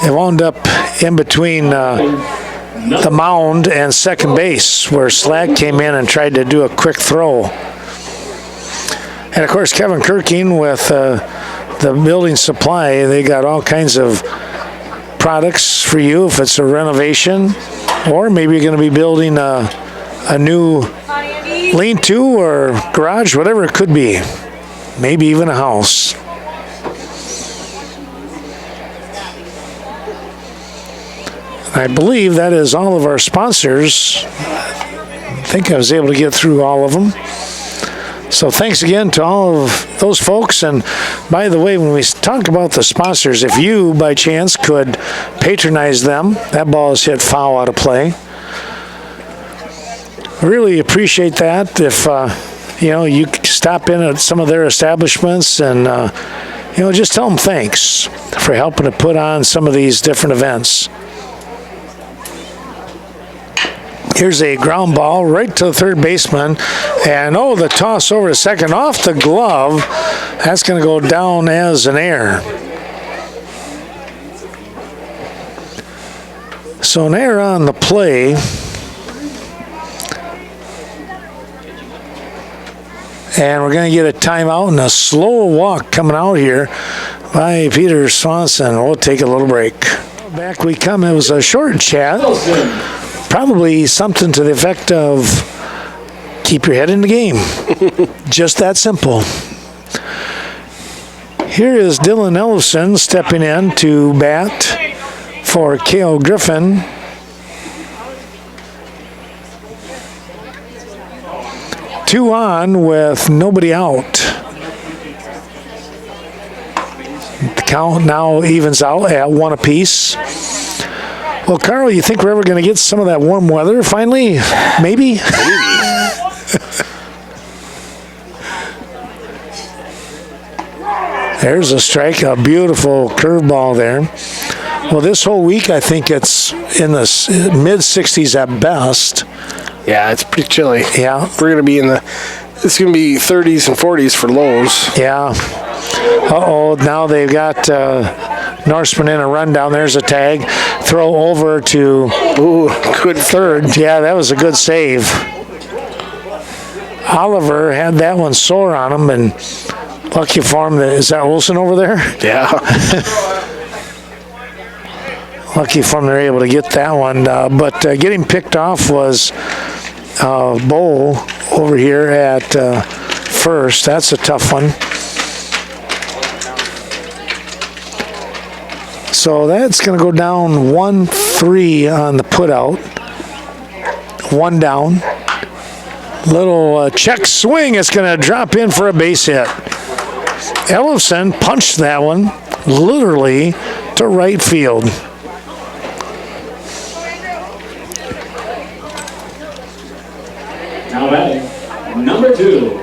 A: it wound up in between the mound and second base, where Slag came in and tried to do a quick throw. And of course, Kevin Kirking with the building supply, they got all kinds of products for you if it's a renovation, or maybe you're going to be building a new lean-to or garage, whatever it could be, maybe even a house. I believe that is all of our sponsors. I think I was able to get through all of them. So thanks again to all of those folks. And by the way, when we talk about the sponsors, if you, by chance, could patronize them, that ball is hit foul out of play. Really appreciate that. If, you stop in at some of their establishments and, just tell them thanks for helping to put on some of these different events. Here's a ground ball right to the third baseman. And, oh, the toss over to second off the glove. That's going to go down as an error. So an error on the play. And we're going to get a timeout and a slow walk coming out here by Peter Swanson. We'll take a little break. Back we come. It was a short chat. Probably something to the effect of keep your head in the game. Just that simple. Here is Dylan Ellison stepping in to bat for Cale Griffin. Two on with nobody out. The count now evens out at 1 apiece. Well, Carl, you think we're ever going to get some of that warm weather finally? Maybe? There's a strike, a beautiful curveball there. Well, this whole week, I think it's in the mid-60s at best.
B: Yeah, it's pretty chilly.
A: Yeah.
B: We're going to be it's going to be 30s and 40s for lows.
A: Yeah. Uh-oh, now they've got Norseman in a rundown. There's a tag. Throw over to
B: Good
A: third. Yeah, that was a good save. Oliver had that one sore on him, and lucky for him. Is that Olsen over there?
B: Yeah.
A: Lucky for him they're able to get that one. But getting picked off was Bowl over here at first. That's a tough one. So that's going to go down 1-3 on the putout. One down. Little check swing. It's going to drop in for a base hit. Ellison punched that one literally to right field.
C: Now batting, number 2,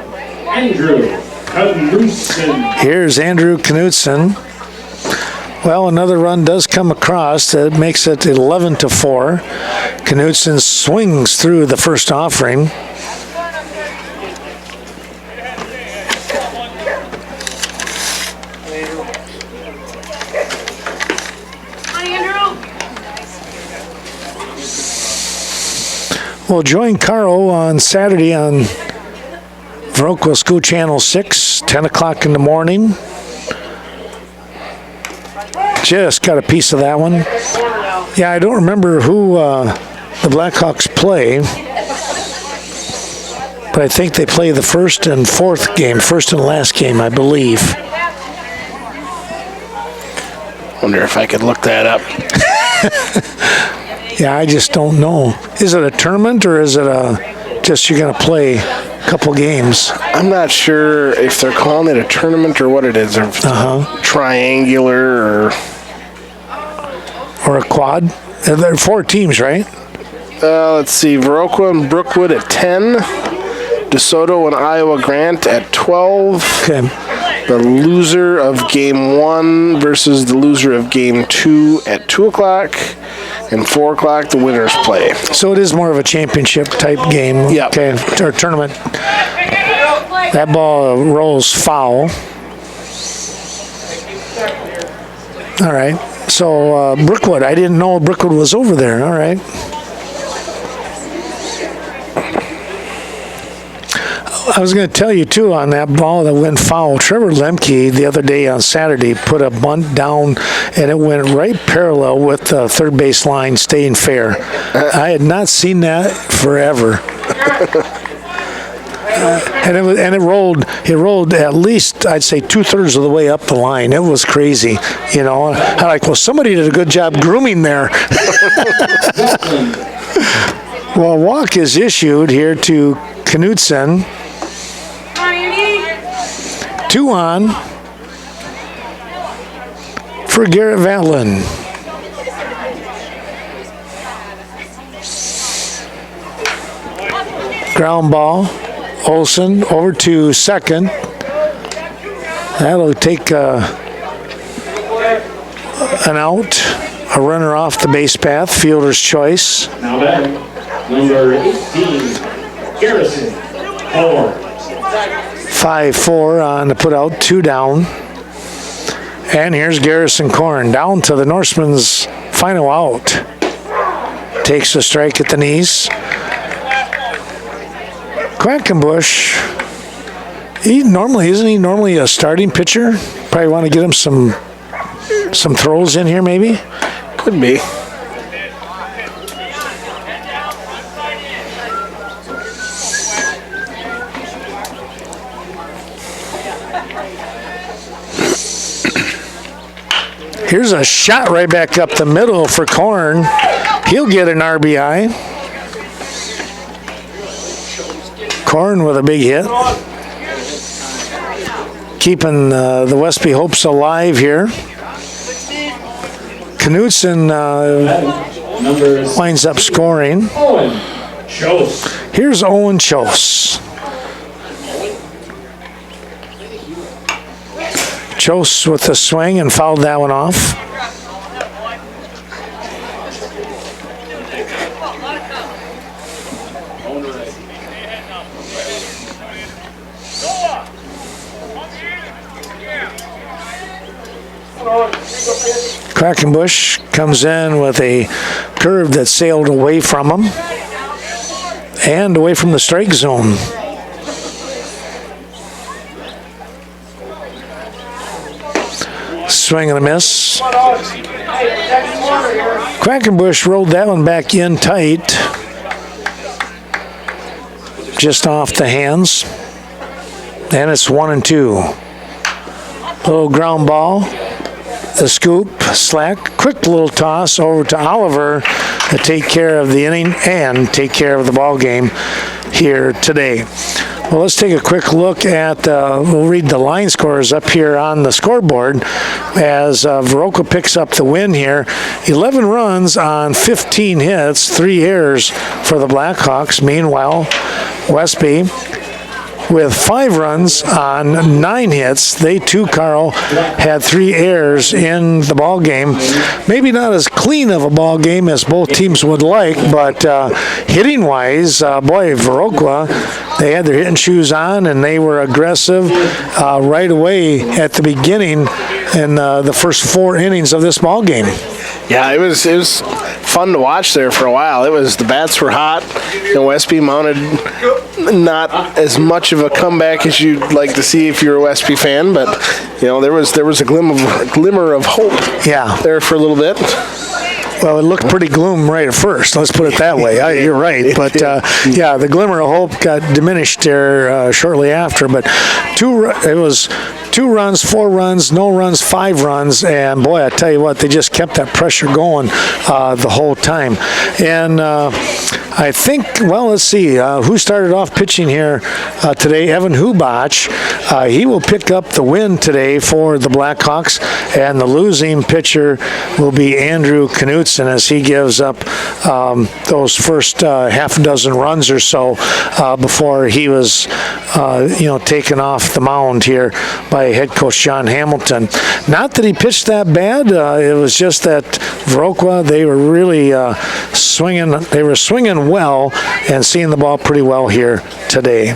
C: Andrew Knudsen.
A: Here's Andrew Knudsen. Well, another run does come across. That makes it 11-4. Knudsen swings through the first offering. We'll join Carl on Saturday on Viroqua School Channel 6, 10 o'clock in the morning. Just got a piece of that one. Yeah, I don't remember who the Blackhawks play, but I think they play the first and last game, I believe.
B: Wonder if I could look that up.
A: Yeah, I just don't know. Is it a tournament or is it just you're going to play a couple games?
B: I'm not sure if they're calling it a tournament or what it is, or if it's triangular
A: or a quad. There are 4 teams, right?
B: Let's see. Viroqua and Brookwood at 10. DeSoto and Iowa Grant at 12.
A: Okay.
B: The loser of game 1 versus the loser of game 2 at 2 o'clock. And 4 o'clock, the winners play.
A: So it is more of a championship type game.
B: Yeah.
A: Okay. Or tournament. That ball rolls foul. All right. So Brookwood, I didn't know Brookwood was over there. All right. I was going to tell you, too, on that ball that went foul, Trevor Lemke the other day on Saturday put a bunt down, and it went right parallel with the third base line, staying fair. I had not seen that forever. And it rolled at least, I'd say, 2/3 of the way up the line. It was crazy, you know. I'm like, well, somebody did a good job grooming there. Well, a walk is issued here to Knudsen. 2 on for Garrett Vatlin. Ground ball. Olsen over to second. That'll take an out. A runner off the base path. Fielder's choice.
C: Now batting, Number 18, Garrison Howard.
A: 5-4 on the put out, 2 down. And here's Garrison Korn down to the Norseman's final out. Takes a strike at the knees. Quackenbush, isn't he normally a starting pitcher? Probably want to get him some throws in here, maybe.
B: Could be.
A: Here's a shot right back up the middle for Korn. He'll get an RBI. Korn with a big hit. Keeping the Westby hopes alive here. Knudsen winds up scoring.
C: Owen Chose.
A: Here's Owen Chose. Chose with the swing and fouled that one off. Quackenbush comes in with a curve that sailed away from him and away from the strike zone. Swing and a miss. Quackenbush rolled that one back in tight, just off the hands, and it's 1-2. Little ground ball, the scoop, slack, quick little toss over to Oliver to take care of the inning and take care of the ball game here today. Well, let's take a quick look at, we'll read the line scores up here on the scoreboard as Viroqua picks up the win here. 11 runs on 15 hits, 3 errors for the Blackhawks. Meanwhile, Westby with 5 runs on 9 hits. They too, Carl, had 3 errors in the ball game. Maybe not as clean of a ball game as both teams would like, but hitting-wise, boy, Viroqua, they had their hitting shoes on and they were aggressive right away at the beginning in the first 4 innings of this ball game.
B: Yeah, it was fun to watch there for a while. The bats were hot. Westby mounted not as much of a comeback as you'd like to see if you're a Westby fan, but there was a glimmer of hope.
A: Yeah,
B: there for a little bit.
A: Well, it looked pretty gloom right at first. Let's put it that way. You're right. But, yeah, the glimmer of hope got diminished there shortly after. But it was 2 runs, 4 runs, no runs, 5 runs. And, boy, I tell you what, they just kept that pressure going the whole time. And I think, well, let's see. Who started off pitching here today? Evan Hubach. He will pick up the win today for the Blackhawks. And the losing pitcher will be Andrew Knudsen as he gives up those first half a dozen runs or so before he was, taken off the mound here by head coach John Hamilton. Not that he pitched that bad. It was just that Viroqua, they were really swinging. They were swinging well and seeing the ball pretty well here today.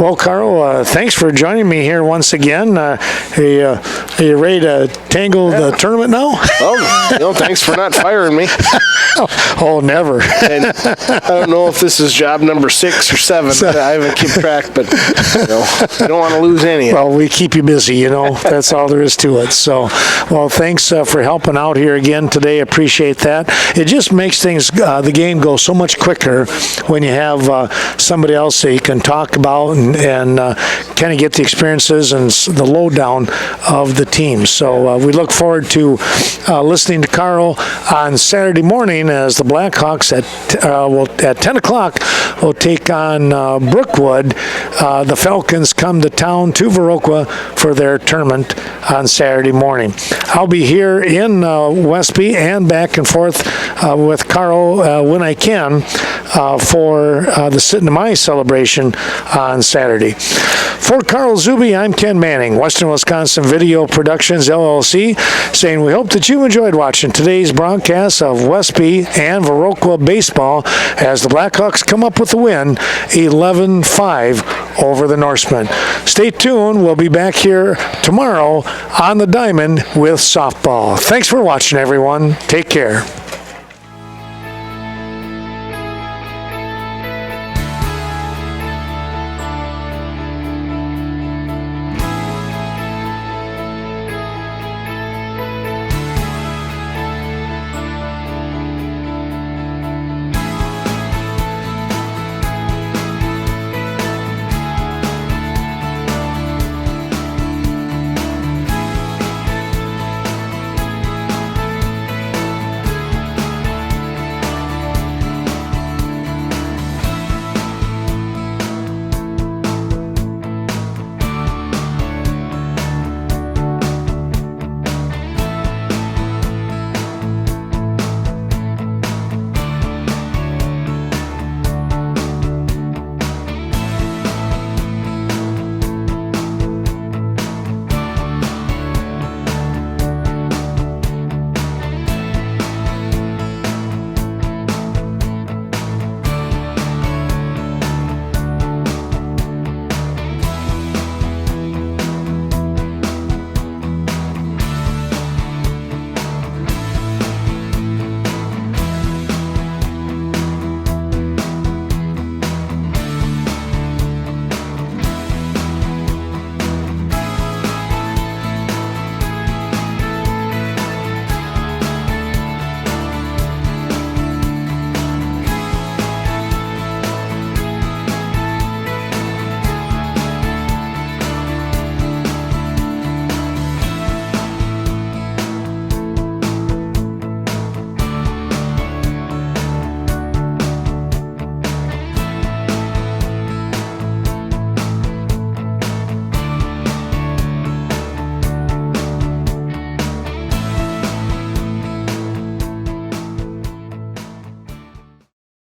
A: Well, Carl, thanks for joining me here once again. Are you ready to tangle the tournament now?
B: Well, thanks for not firing me.
A: Oh, never.
B: And I don't know if this is job number 6 or 7. I haven't kept track, but I don't want to lose any.
A: Well, we keep you busy, That's all there is to it. So, well, thanks for helping out here again today. Appreciate that. It just makes things, the game go so much quicker when you have somebody else that you can talk about and kind of get the experiences and the lowdown of the team. So we look forward to listening to Carl on Saturday morning as the Blackhawks at 10 o'clock will take on Brookwood. The Falcons come to town to Viroqua for their tournament on Saturday morning. I'll be here in Westby and back and forth with Carl when I can for the Sit in My celebration on Saturday. For Carl Zuby, I'm Ken Manning, Western Wisconsin Video Productions, LLC, saying we hope that you enjoyed watching today's broadcast of Westby and Viroqua baseball as the Blackhawks come up with the win 11-5 over the Norsemen. Stay tuned. We'll be back here tomorrow on the Diamond with softball. Thanks for watching, everyone. Take care.